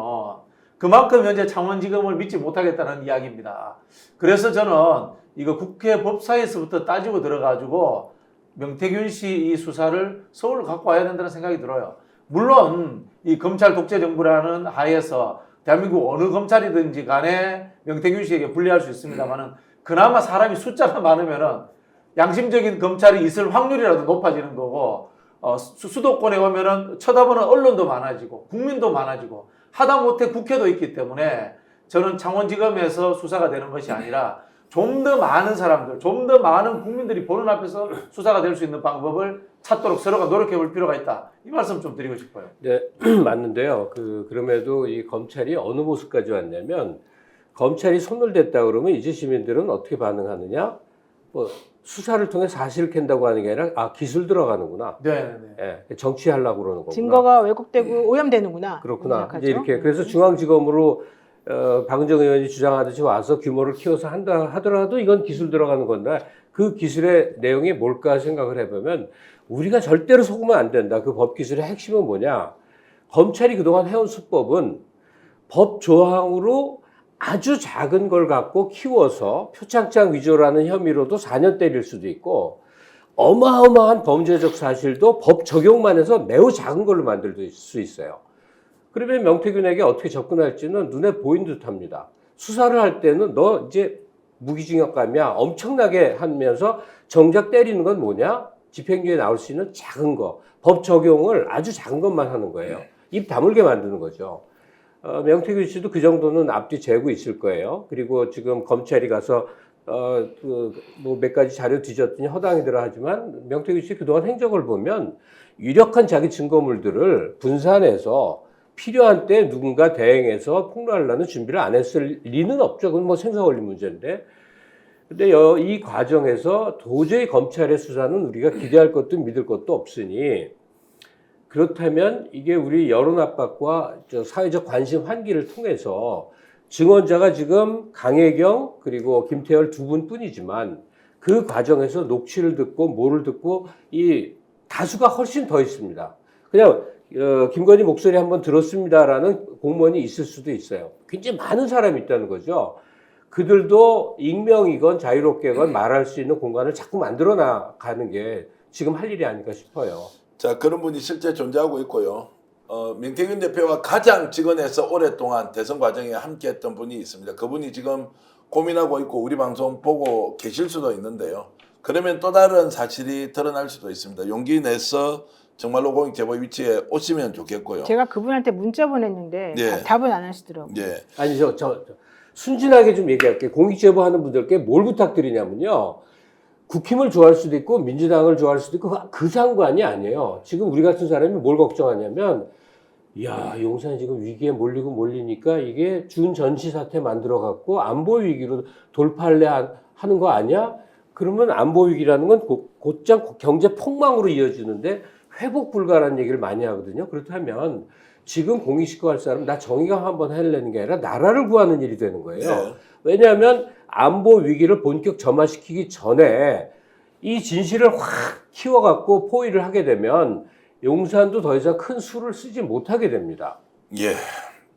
그만큼 현재 창원지검을 믿지 못하겠다는 이야기입니다. 그래서 저는 이거 국회 법사위에서부터 따지고 들어가지고 명태균 씨 이 수사를 서울로 갖고 와야 된다는 생각이 들어요. 물론 이 검찰 독재 정부라는 하에서 대한민국 어느 검찰이든지 간에 명태균 씨에게 불리할 수 있습니다만은 그나마 사람이 숫자가 많으면은 양심적인 검찰이 있을 확률이라도 높아지는 거고 수도권에 오면은 쳐다보는 언론도 많아지고 국민도 많아지고 하다못해 국회도 있기 때문에 저는 창원지검에서 수사가 되는 것이 아니라 좀 더 많은 사람들, 좀 더 많은 국민들이 보는 앞에서 수사가 될 수 있는 방법을 찾도록 서로가 노력해 볼 필요가 있다. 이 말씀 좀 드리고 싶어요. 네, 맞는데요. 그럼에도 이 검찰이 어느 모습까지 왔냐면 검찰이 손을 댔다 그러면 이제 시민들은 어떻게 반응하느냐? 뭐 수사를 통해 사실을 캔다고 하는 게 아니라 기술 들어가는구나. 네. 예, 정치하려고 그러는 거구나. 증거가 왜곡되고 오염되는구나. 그렇구나. 생각하죠. 이제 이렇게 그래서 중앙지검으로 박은정 의원이 주장하듯이 와서 규모를 키워서 한다 하더라도 이건 기술 들어가는 건데 그 기술의 내용이 뭘까 생각을 해보면 우리가 절대로 속으면 안 된다. 그 법 기술의 핵심은 뭐냐? 검찰이 그동안 해온 수법은 법 조항으로 아주 작은 걸 갖고 키워서 표창장 위조라는 혐의로도 4년 때릴 수도 있고 어마어마한 범죄적 사실도 법 적용만 해서 매우 작은 걸로 만들 수 있어요. 그러면 명태균에게 어떻게 접근할지는 눈에 보인 듯합니다. 수사를 할 때는 너 이제 무기징역감이야 엄청나게 하면서 정작 때리는 건 뭐냐? 집행유예 나올 수 있는 작은 거, 법 적용을 아주 작은 것만 하는 거예요. 입 다물게 만드는 거죠. 명태균 씨도 그 정도는 앞뒤 재고 있을 거예요. 그리고 지금 검찰이 가서 뭐 몇 가지 자료 뒤졌더니 허당이더라 하지만 명태균 씨 그동안 행적을 보면 유력한 자기 증거물들을 분산해서 필요한 때 누군가 대행해서 폭로하려는 준비를 안 했을 리는 없죠. 그건 뭐 생사 권리 문제인데. 근데 이 과정에서 도저히 검찰의 수사는 우리가 기대할 것도 믿을 것도 없으니 그렇다면 이게 우리 여론 압박과 사회적 관심 환기를 통해서 증언자가 지금 강혜경 그리고 김태열 두 분뿐이지만 그 과정에서 녹취를 듣고 뭐를 듣고 이 다수가 훨씬 더 있습니다. 그냥 김건희 목소리 한번 들었습니다라는 공무원이 있을 수도 있어요. 굉장히 많은 사람이 있다는 거죠. 그들도 익명이건 자유롭게건 말할 수 있는 공간을 자꾸 만들어 나가는 게 지금 할 일이 아닐까 싶어요. 자, 그런 분이 실제 존재하고 있고요. 명태균 대표와 가장 직원에서 오랫동안 대선 과정에 함께했던 분이 있습니다. 그분이 지금 고민하고 있고 우리 방송 보고 계실 수도 있는데요. 그러면 또 다른 사실이 드러날 수도 있습니다. 용기 내서 정말로 공익제보 위치에 오시면 좋겠고요. 제가 그분한테 문자 보냈는데 예. 답은 안 하시더라고요. 예. 아니 순진하게 좀 얘기할게요. 공익제보하는 분들께 뭘 부탁드리냐면요. 국힘을 좋아할 수도 있고 민주당을 좋아할 수도 있고 그 상관이 아니에요. 지금 우리 같은 사람이 뭘 걱정하냐면 야 용산 지금 위기에 몰리니까 이게 준전시 사태 만들어갖고 안보 위기로 돌파할래 하는 거 아니야? 그러면 안보 위기라는 건 곧장 경제 폭망으로 이어지는데 회복 불가라는 얘기를 많이 하거든요. 그렇다면 지금 공익시켜할 사람 나 정의감 한번 하려는 게 아니라 나라를 구하는 일이 되는 거예요. 네. 왜냐하면 안보 위기를 본격 점화시키기 전에 이 진실을 확 키워갖고 포위를 하게 되면 용산도 더 이상 큰 수를 쓰지 못하게 됩니다. 예.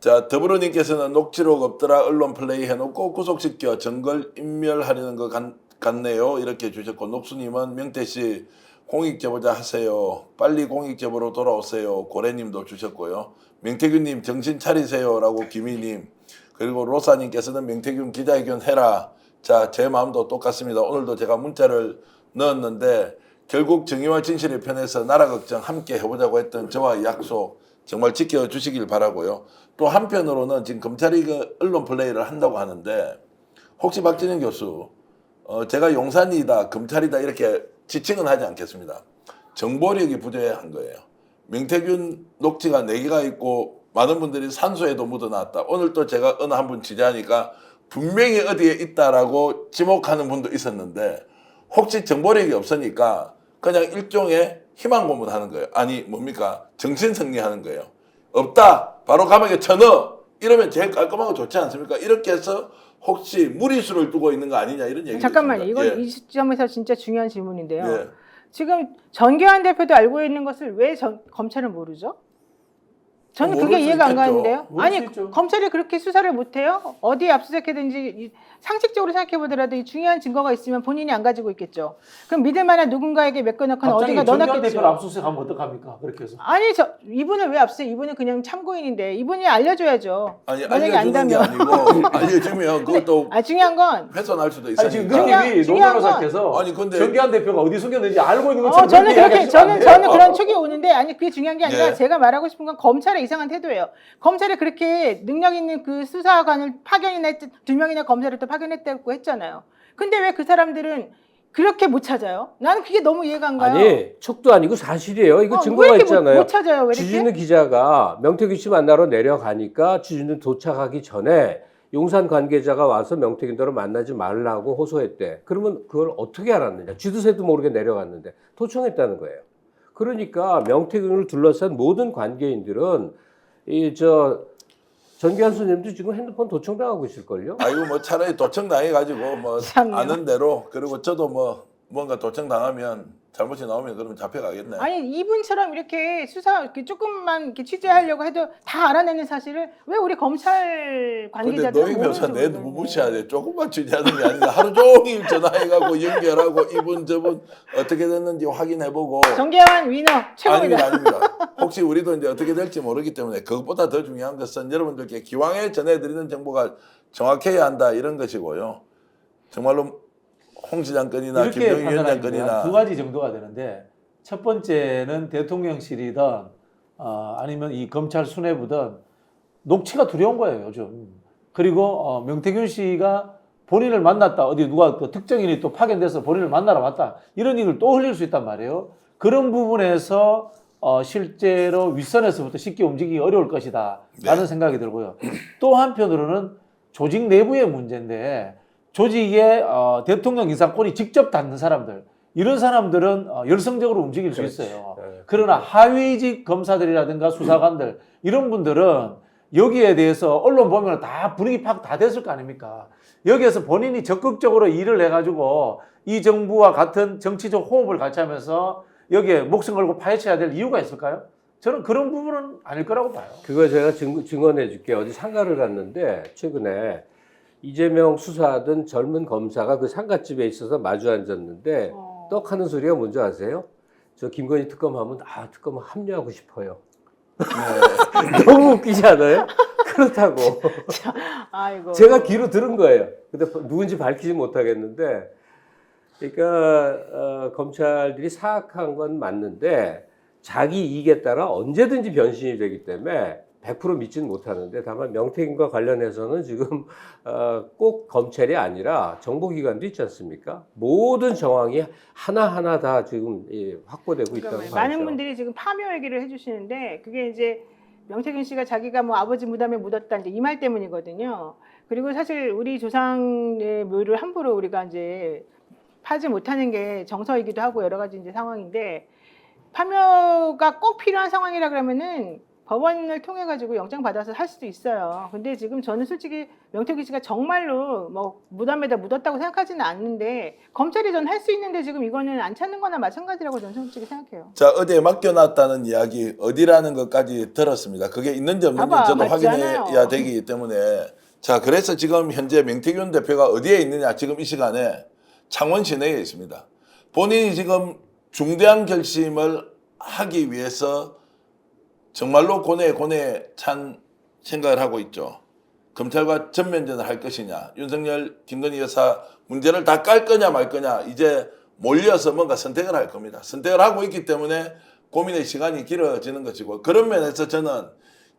자, 더불어님께서는 녹취록 없더라 언론 플레이 해놓고 구속시켜 정글 인멸하려는 것 같네요. 이렇게 주셨고 녹수님은 명태씨 공익제보자 하세요. 빨리 공익제보로 돌아오세요. 고래님도 주셨고요. 명태균님 정신 차리세요. 라고 김희님 그리고 로사님께서는 명태균 기자회견 해라. 자, 제 마음도 똑같습니다. 오늘도 제가 문자를 넣었는데 결국 정의와 진실의 편에서 나라 걱정 함께 해보자고 했던 저와의 약속 정말 지켜주시길 바라고요. 또 한편으로는 지금 검찰이 그 언론 플레이를 한다고 하는데 혹시 박진영 교수 제가 용산이다 검찰이다 이렇게 지칭은 하지 않겠습니다. 정보력이 부재한 거예요. 명태균 녹취가 4개가 있고 많은 분들이 산소에도 묻어놨다. 오늘 또 제가 어느 한 분 취재하니까 분명히 어디에 있다라고 지목하는 분도 있었는데 혹시 정보력이 없으니까 그냥 일종의 희망 고문하는 거예요. 아니 뭡니까? 정신 승리하는 거예요. 없다. 바로 감옥에 쳐넣어. 이러면 제일 깔끔하고 좋지 않습니까? 이렇게 해서 혹시 무리수를 두고 있는 거 아니냐 이런 얘기. 잠깐만요. 이건 예. 이 시점에서 진짜 중요한 질문인데요. 예. 지금 전교안 대표도 알고 있는 것을 왜 검찰은 모르죠? 저는 모를 그게 수 이해가 안 있겠죠. 가는데요. 모를 수 아니 있죠. 검찰이 그렇게 수사를 못해요? 어디에 압수수색하든지 상식적으로 생각해보더라도 이 중요한 증거가 있으면 본인이 안 가지고 있겠죠. 그럼 믿을 만한 누군가에게 맡겨놓거나 갑자기 어디가 정관 넣어놨겠죠. 대표를 압수수색하면 어떡합니까? 그렇게 해서. 아니 이분을 왜 압수해? 이분은 그냥 참고인인데 이분이 알려줘야죠. 아니 만약에 알려주는 게 안다면. 아니고 알려주면 그것도 중요한 건 훼손할 수도 아니 지금 있으니까. 느낌이 노 중요한 건- 변호사께서 아니, 근데- 정기한 대표가 어디 숨겼는지 알고 있는 것처럼 저는 그렇게 그렇게 이야기하시면 안 돼요. 저는 그런 촉이 오는데 아니 그게 중요한 게 아니라 예. 제가 말하고 싶은 건 검찰의 이상한 태도예요. 검찰이 그렇게 능력 있는 그 수사관을 파견이나 2명이나 검사를 또 파견했다고 했잖아요. 근데 왜 그 사람들은 그렇게 못 찾아요? 나는 그게 너무 이해가 안 가요. 아니 촉도 아니고 사실이에요. 이거 왜 증거가 이렇게 있잖아요. 못 찾아요? 왜 이렇게? 주진우 기자가 명태균 씨 만나러 내려가니까 주진우 도착하기 전에 용산 관계자가 와서 명태균 너를 만나지 말라고 호소했대. 그러면 그걸 어떻게 알았느냐? 쥐두새도 모르게 내려갔는데 도청했다는 거예요. 그러니까 명태균을 둘러싼 모든 관계인들은 전기한 선생님도 지금 핸드폰 도청당하고 있을걸요? 아이고 뭐 차라리 도청 당해가지고 뭐 참요. 아는 대로 그리고 저도 뭐 뭔가 도청 당하면 잘못이 나오면 그러면 잡혀가겠네. 아니 이분처럼 이렇게 수사 이렇게 조금만 이렇게 취재하려고 해도 다 알아내는 사실을 왜 우리 검찰 근데 관계자들은 노영 변호사 모르는지 내 모르겠네. 무시해야 돼. 조금만 취재하는 게 아니라 하루 종일 전화해가고 연결하고 이분 저분 어떻게 됐는지 확인해보고. 정계환 위너 아닙니다, 최고입니다. 아닙니다. 혹시 우리도 이제 어떻게 될지 모르기 때문에 그것보다 더 중요한 것은 여러분들께 기왕에 전해드리는 정보가 정확해야 한다 이런 것이고요. 정말로 홍 시장 건이나 이렇게 김정인 위원장 판단하면 건이나 두 가지 정도가 되는데 첫 번째는 대통령실이든 아니면 이 검찰 수뇌부든 녹취가 두려운 거예요 요즘. 그리고 명태균 씨가 본인을 만났다 어디 누가 그 특정인이 또 파견돼서 본인을 만나러 왔다 이런 일을 또 흘릴 수 있단 말이에요. 그런 부분에서 실제로 윗선에서부터 쉽게 움직이기 어려울 것이다 라는 생각이 들고요. 또 한편으로는 조직 내부의 문제인데 조직에 대통령 인사권이 직접 닿는 사람들 이런 사람들은 열성적으로 움직일 수 있어요. 그러나 하위직 검사들이라든가 수사관들 이런 분들은 여기에 대해서 언론 보면 다 분위기 파악 다 됐을 거 아닙니까? 여기에서 본인이 적극적으로 일을 해가지고 이 정부와 같은 정치적 호흡을 같이 하면서 여기에 목숨 걸고 파헤쳐야 될 이유가 있을까요? 저는 그런 부분은 아닐 거라고 봐요. 그거 제가 증언해 줄게요. 어디 상가를 갔는데 최근에 이재명 수사하던 젊은 검사가 그 상가집에 있어서 마주 앉았는데 떡 하는 소리가 뭔지 아세요? 저 김건희 특검하면 특검 합류하고 싶어요. 너무 웃기지 않아요? 그렇다고. 아이고. 제가 귀로 들은 거예요. 근데 누군지 밝히지 못하겠는데, 그러니까 검찰들이 사악한 건 맞는데 자기 이익에 따라 언제든지 변신이 되기 때문에 100% 믿지는 못하는데 다만 명태균과 관련해서는 지금 꼭 검찰이 아니라 정보기관도 있지 않습니까? 모든 정황이 하나하나 다 지금 확보되고 있다고 봐야죠. 많은 분들이 지금 파묘 얘기를 해주시는데 그게 이제 명태균 씨가 자기가 뭐 아버지 무덤에 묻었다 이제 이 말 때문이거든요. 그리고 사실 우리 조상의 묘를 함부로 우리가 이제 파지 못하는 게 정서이기도 하고 여러 가지 이제 상황인데 파묘가 꼭 필요한 상황이라 그러면은 법원을 통해 가지고 영장 받아서 할 수도 있어요. 근데 지금 저는 솔직히 명태균 씨가 정말로 뭐 무덤에다 묻었다고 생각하지는 않는데 검찰이 전 할 수 있는데 지금 이거는 안 찾는 거나 마찬가지라고 저는 솔직히 생각해요. 자 어디에 맡겨놨다는 이야기 어디라는 것까지 들었습니다. 그게 있는지 없는지 봐봐, 저도 맞지 확인해야 않아요. 되기 때문에 자 그래서 지금 현재 명태균 대표가 어디에 있느냐 지금 이 시간에 창원 시내에 있습니다. 본인이 지금 중대한 결심을 하기 위해서 정말로 고뇌에 찬 생각을 하고 있죠. 검찰과 전면전을 할 것이냐, 윤석열, 김건희 여사 문제를 다 깔 거냐 말 거냐 이제 몰려서 뭔가 선택을 할 겁니다. 선택을 하고 있기 때문에 고민의 시간이 길어지는 것이고 그런 면에서 저는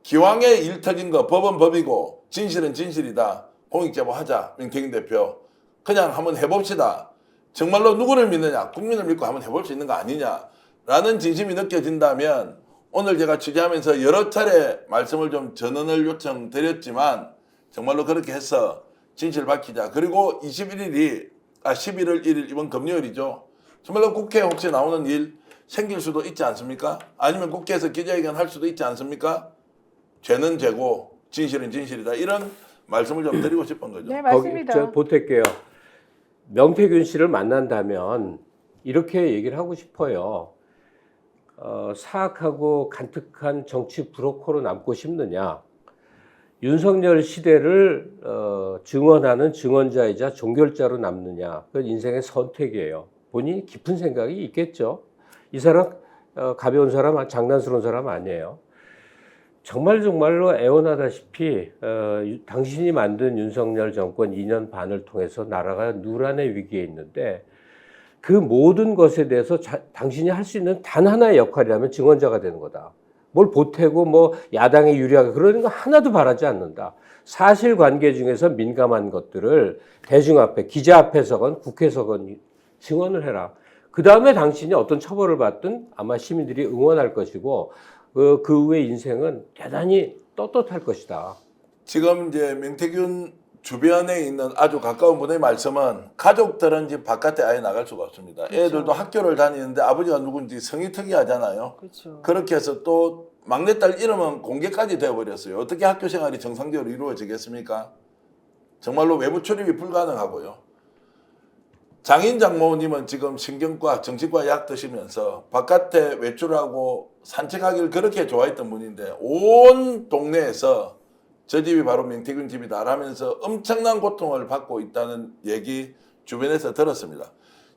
기왕에 일 터진 거 법은 법이고 진실은 진실이다. 공익제보하자 명태균 대표. 그냥 한번 해봅시다. 정말로 누구를 믿느냐, 국민을 믿고 한번 해볼 수 있는 거 아니냐라는 진심이 느껴진다면 오늘 제가 취재하면서 여러 차례 말씀을 좀 전언을 요청드렸지만 정말로 그렇게 해서 진실 밝히자. 그리고 11월 1일 이번 금요일이죠. 정말로 국회에 혹시 나오는 일 생길 수도 있지 않습니까? 아니면 국회에서 기자회견 할 수도 있지 않습니까? 죄는 죄고 진실은 진실이다. 이런 말씀을 좀 드리고 싶은 거죠. 네, 맞습니다. 저 보탤게요. 명태균 씨를 만난다면 이렇게 얘기를 하고 싶어요. 사악하고 간특한 정치 브로커로 남고 싶느냐? 윤석열 시대를 증언하는 증언자이자 종결자로 남느냐? 그건 인생의 선택이에요. 본인이 깊은 생각이 있겠죠. 이 사람 가벼운 사람, 장난스러운 사람 아니에요. 정말로 애원하다시피 당신이 만든 윤석열 정권 2년 반을 통해서 나라가 누란의 위기에 있는데 그 모든 것에 대해서 당신이 할 수 있는 단 하나의 역할이라면 증언자가 되는 거다. 뭘 보태고 뭐 야당에 유리하게 그러는 거 하나도 바라지 않는다. 사실관계 중에서 민감한 것들을 대중 앞에, 기자 앞에서건 국회에서건 증언을 해라. 그 다음에 당신이 어떤 처벌을 받든 아마 시민들이 응원할 것이고 그 후의 인생은 대단히 떳떳할 것이다. 지금 이제 명태균 주변에 있는 아주 가까운 분의 말씀은 가족들은 집 바깥에 아예 나갈 수가 없습니다. 그렇죠. 애들도 학교를 다니는데 아버지가 누군지 성이 특이하잖아요. 그렇죠. 그렇게 해서 또 막내딸 이름은 공개까지 되어버렸어요. 어떻게 학교 생활이 정상적으로 이루어지겠습니까? 정말로 외부 출입이 불가능하고요. 장인 장모님은 지금 신경과 정신과 약 드시면서 바깥에 외출하고 산책하기를 그렇게 좋아했던 분인데 온 동네에서 저 집이 바로 명태균 집이다 라면서 엄청난 고통을 받고 있다는 얘기 주변에서 들었습니다.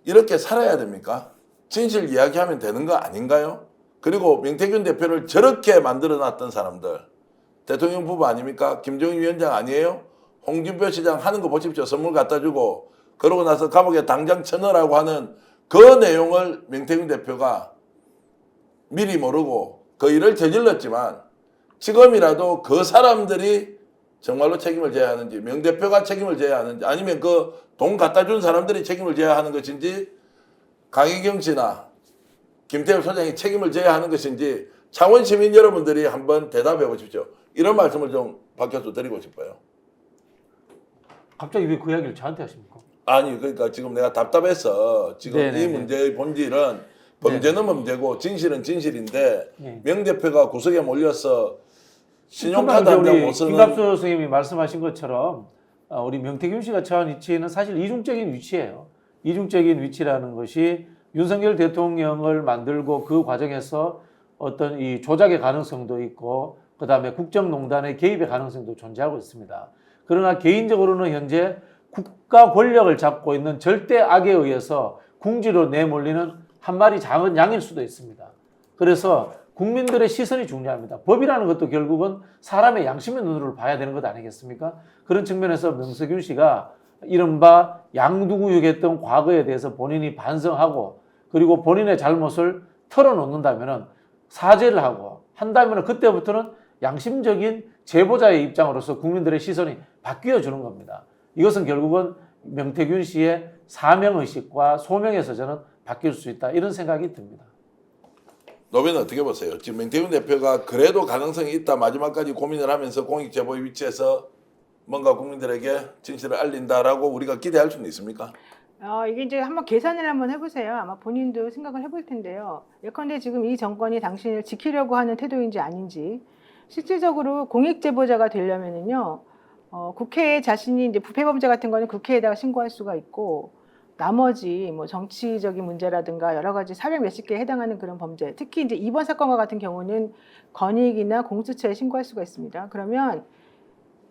이렇게 살아야 됩니까? 진실 이야기하면 되는 거 아닌가요? 그리고 명태균 대표를 저렇게 만들어놨던 사람들, 대통령 부부 아닙니까? 김정인 위원장 아니에요? 홍준표 시장 하는 거 보십시오. 선물 갖다 주고 그러고 나서 감옥에 당장 쳐넣으라고 하는 그 내용을 명태균 대표가 미리 모르고 그 일을 저질렀지만 지금이라도 그 사람들이 정말로 책임을 져야 하는지, 명 대표가 책임을 져야 하는지, 아니면 그 돈 갖다 준 사람들이 책임을 져야 하는 것인지, 강희경 씨나 김태엽 소장이 책임을 져야 하는 것인지 창원 시민 여러분들이 한번 대답해 보십시오. 이런 말씀을 좀 박교수 드리고 싶어요. 갑자기 왜 그 이야기를 저한테 하십니까? 아니 그러니까 지금 내가 답답해서 지금 네네네. 이 문제의 본질은 범죄는 범죄고 진실은 진실인데 네. 명 대표가 구석에 몰려서 신용카드 금방 한 장 우리 못 쓰는 김갑수 선생님이 말씀하신 것처럼 우리 명태균 씨가 처한 위치는 사실 이중적인 위치예요. 이중적인 위치라는 것이 윤석열 대통령을 만들고 그 과정에서 어떤 이 조작의 가능성도 있고 그다음에 국정농단의 개입의 가능성도 존재하고 있습니다. 그러나 개인적으로는 현재 국가 권력을 잡고 있는 절대 악에 의해서 궁지로 내몰리는 한 마리 작은 양일 수도 있습니다. 그래서 국민들의 시선이 중요합니다. 법이라는 것도 결국은 사람의 양심의 눈으로 봐야 되는 것 아니겠습니까? 그런 측면에서 명태균 씨가 이른바 양두구육했던 과거에 대해서 본인이 반성하고 그리고 본인의 잘못을 털어놓는다면 사죄를 하고 한다면 그때부터는 양심적인 제보자의 입장으로서 국민들의 시선이 바뀌어 주는 겁니다. 이것은 결국은 명태균 씨의 사명의식과 소명에서 저는 바뀔 수 있다 이런 생각이 듭니다. 노변은 어떻게 보세요? 지금 명태균 대표가 그래도 가능성이 있다 마지막까지 고민을 하면서 공익제보의 위치에서 뭔가 국민들에게 진실을 알린다라고 우리가 기대할 수는 있습니까? 이게 이제 한번 계산을 한번 해보세요. 아마 본인도 생각을 해볼 텐데요. 예컨대 지금 이 정권이 당신을 지키려고 하는 태도인지 아닌지 실질적으로 공익제보자가 되려면은요, 국회에 자신이 이제 부패범죄 같은 거는 국회에다가 신고할 수가 있고 나머지 뭐 정치적인 문제라든가 여러 가지 400 몇십 개에 해당하는 그런 범죄, 특히 이제 이번 사건과 같은 경우는 건익이나 공수처에 신고할 수가 있습니다. 그러면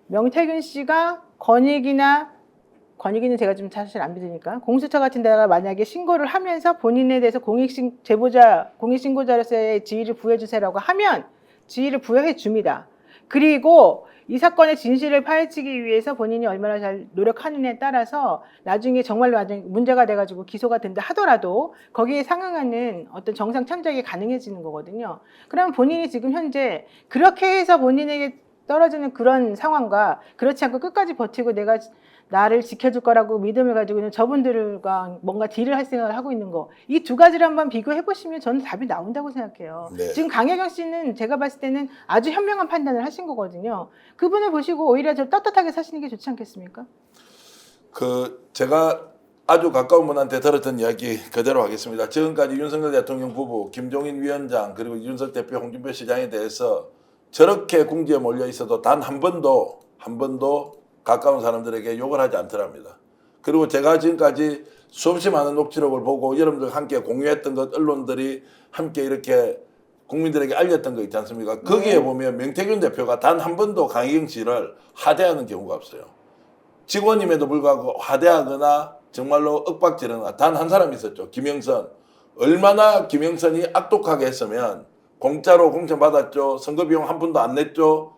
명태균 씨가 건익이는 제가 좀 사실 안 믿으니까 공수처 같은 데다가 만약에 신고를 하면서 본인에 대해서 공익신고자로서의 지위를 부여해 주세요라고 하면 지위를 부여해 줍니다. 그리고 이 사건의 진실을 파헤치기 위해서 본인이 얼마나 잘 노력하느냐에 따라서 나중에 정말로 문제가 돼가지고 기소가 된다 하더라도 거기에 상응하는 어떤 정상 참작이 가능해지는 거거든요. 그러면 본인이 지금 현재 그렇게 해서 본인에게 떨어지는 그런 상황과 그렇지 않고 끝까지 버티고 내가 나를 지켜줄 거라고 믿음을 가지고 있는 저분들과 뭔가 딜을 할 생각을 하고 있는 거. 이 두 가지를 한번 비교해 보시면 저는 답이 나온다고 생각해요. 네. 지금 강혜경 씨는 제가 봤을 때는 아주 현명한 판단을 하신 거거든요. 그분을 보시고 오히려 좀 떳떳하게 사시는 게 좋지 않겠습니까? 제가 아주 가까운 분한테 들었던 이야기 그대로 하겠습니다. 지금까지 윤석열 대통령 부부, 김종인 위원장, 그리고 이준석 대표, 홍준표 시장에 대해서 저렇게 궁지에 몰려 있어도 단 한 번도 가까운 사람들에게 욕을 하지 않더랍니다. 그리고 제가 지금까지 수없이 많은 녹취록을 보고 여러분들 함께 공유했던 것, 언론들이 함께 이렇게 국민들에게 알렸던 거 있지 않습니까? 거기에 보면 명태균 대표가 단 한 번도 강희경 씨를 하대하는 경우가 없어요. 직원임에도 불구하고 하대하거나 정말로 윽박지르거나 단 한 사람 있었죠. 김영선. 얼마나 김영선이 악독하게 했으면 공짜로 공천 받았죠. 선거 비용 한 푼도 안 냈죠.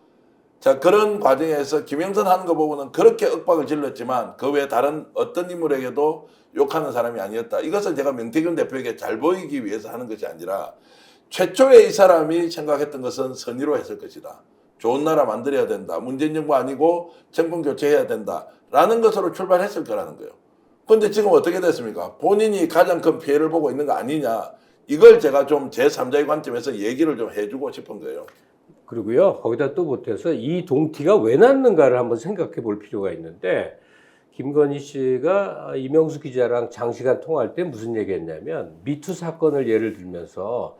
자, 그런 과정에서 김영선 하는 거 보고는 그렇게 윽박을 질렀지만 그 외에 다른 어떤 인물에게도 욕하는 사람이 아니었다. 이것은 제가 명태균 대표에게 잘 보이기 위해서 하는 것이 아니라 최초에 이 사람이 생각했던 것은 선의로 했을 것이다. 좋은 나라 만들어야 된다. 문재인 정부 아니고 정권 교체해야 된다. 라는 것으로 출발했을 거라는 거예요. 그런데 지금 어떻게 됐습니까? 본인이 가장 큰 피해를 보고 있는 거 아니냐. 이걸 제가 좀 제3자의 관점에서 얘기를 좀 해주고 싶은 거예요. 그리고요, 거기다 또 못해서 이 동티가 왜 났는가를 한번 생각해 볼 필요가 있는데, 김건희 씨가 이명수 기자랑 장시간 통화할 때 무슨 얘기 했냐면, 미투 사건을 예를 들면서,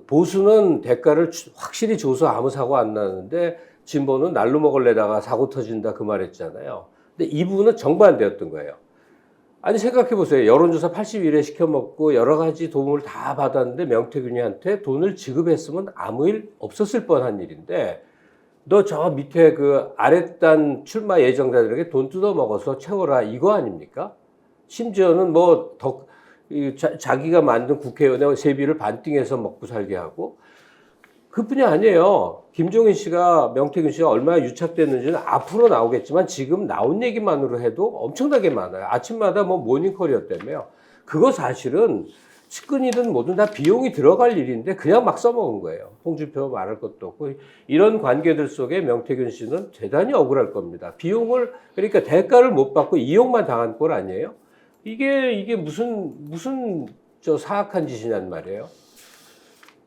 보수는 대가를 확실히 줘서 아무 사고 안 나는데, 진보는 날로 먹을래다가 사고 터진다 그 말 했잖아요. 근데 이 부분은 정반대였던 거예요. 아니 생각해보세요. 여론조사 81회 시켜먹고 여러 가지 도움을 다 받았는데 명태균이한테 돈을 지급했으면 아무 일 없었을 뻔한 일인데 너 저 밑에 그 아랫단 출마 예정자들에게 돈 뜯어먹어서 채워라 이거 아닙니까? 심지어는 뭐 자기가 만든 국회의원의 세비를 반띵해서 먹고 살게 하고 그뿐이 아니에요. 김종인 씨가 명태균 씨가 얼마나 유착됐는지는 앞으로 나오겠지만 지금 나온 얘기만으로 해도 엄청나게 많아요. 아침마다 뭐 모닝콜이었다며요. 그거 사실은 측근이든 뭐든 다 비용이 들어갈 일인데 그냥 막 써먹은 거예요. 홍준표 말할 것도 없고 이런 관계들 속에 명태균 씨는 대단히 억울할 겁니다. 비용을 그러니까 대가를 못 받고 이용만 당한 꼴 아니에요? 이게 무슨 저 사악한 짓이냔 말이에요.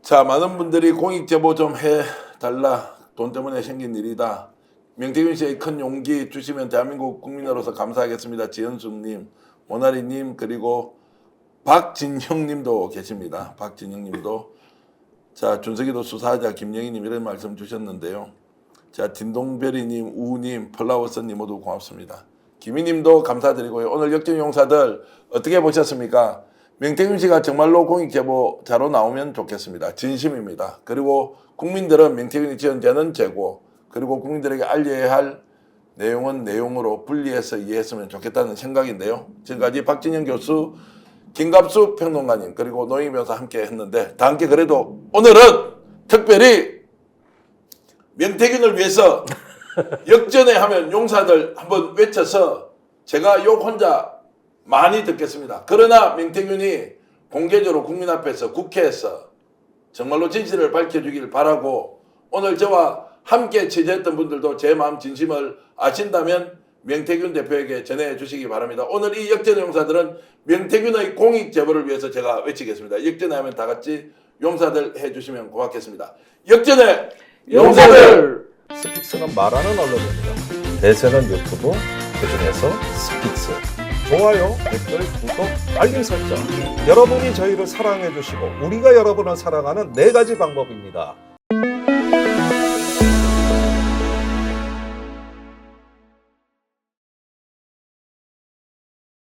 자, 많은 분들이 공익 제보 좀 해달라. 돈 때문에 생긴 일이다. 명태균 씨의 큰 용기 주시면 대한민국 국민으로서 감사하겠습니다. 지현숙님, 모나리님, 그리고 박진형님도 계십니다. 박진형님도. 자, 준석이도 수사하자. 김영희님 이런 말씀 주셨는데요. 자, 딘동별이님, 우님, 플라워스님 모두 고맙습니다. 김희님도 감사드리고요. 오늘 역전용사들 어떻게 보셨습니까? 명태균 씨가 정말로 공익제보자로 나오면 좋겠습니다. 진심입니다. 그리고 국민들은 명태균이 지은 죄는 죄고 그리고 국민들에게 알려야 할 내용은 내용으로 분리해서 이해했으면 좋겠다는 생각인데요. 지금까지 박진영 교수, 김갑수 평론가님 그리고 노영희 변호사 함께 했는데 다 함께 그래도 오늘은 특별히 명태균을 위해서 역전에 하면 용사들 한번 외쳐서 제가 욕 혼자 많이 듣겠습니다. 그러나 명태균이 공개적으로 국민 앞에서 국회에서 정말로 진실을 밝혀주길 바라고 오늘 저와 함께 취재했던 분들도 제 마음 진심을 아신다면 명태균 대표에게 전해주시기 바랍니다. 오늘 이 역전의 용사들은 명태균의 공익 제보를 위해서 제가 외치겠습니다. 역전에 하면 다 같이 용사들 해주시면 고맙겠습니다. 역전의 용사들! 스픽스는 말하는 언론입니다. 대세는 유튜브, 그중에서 스픽스. 좋아요, 댓글, 구독, 알림 설정. 여러분이 저희를 사랑해 주시고 우리가 여러분을 사랑하는 4가지 방법입니다.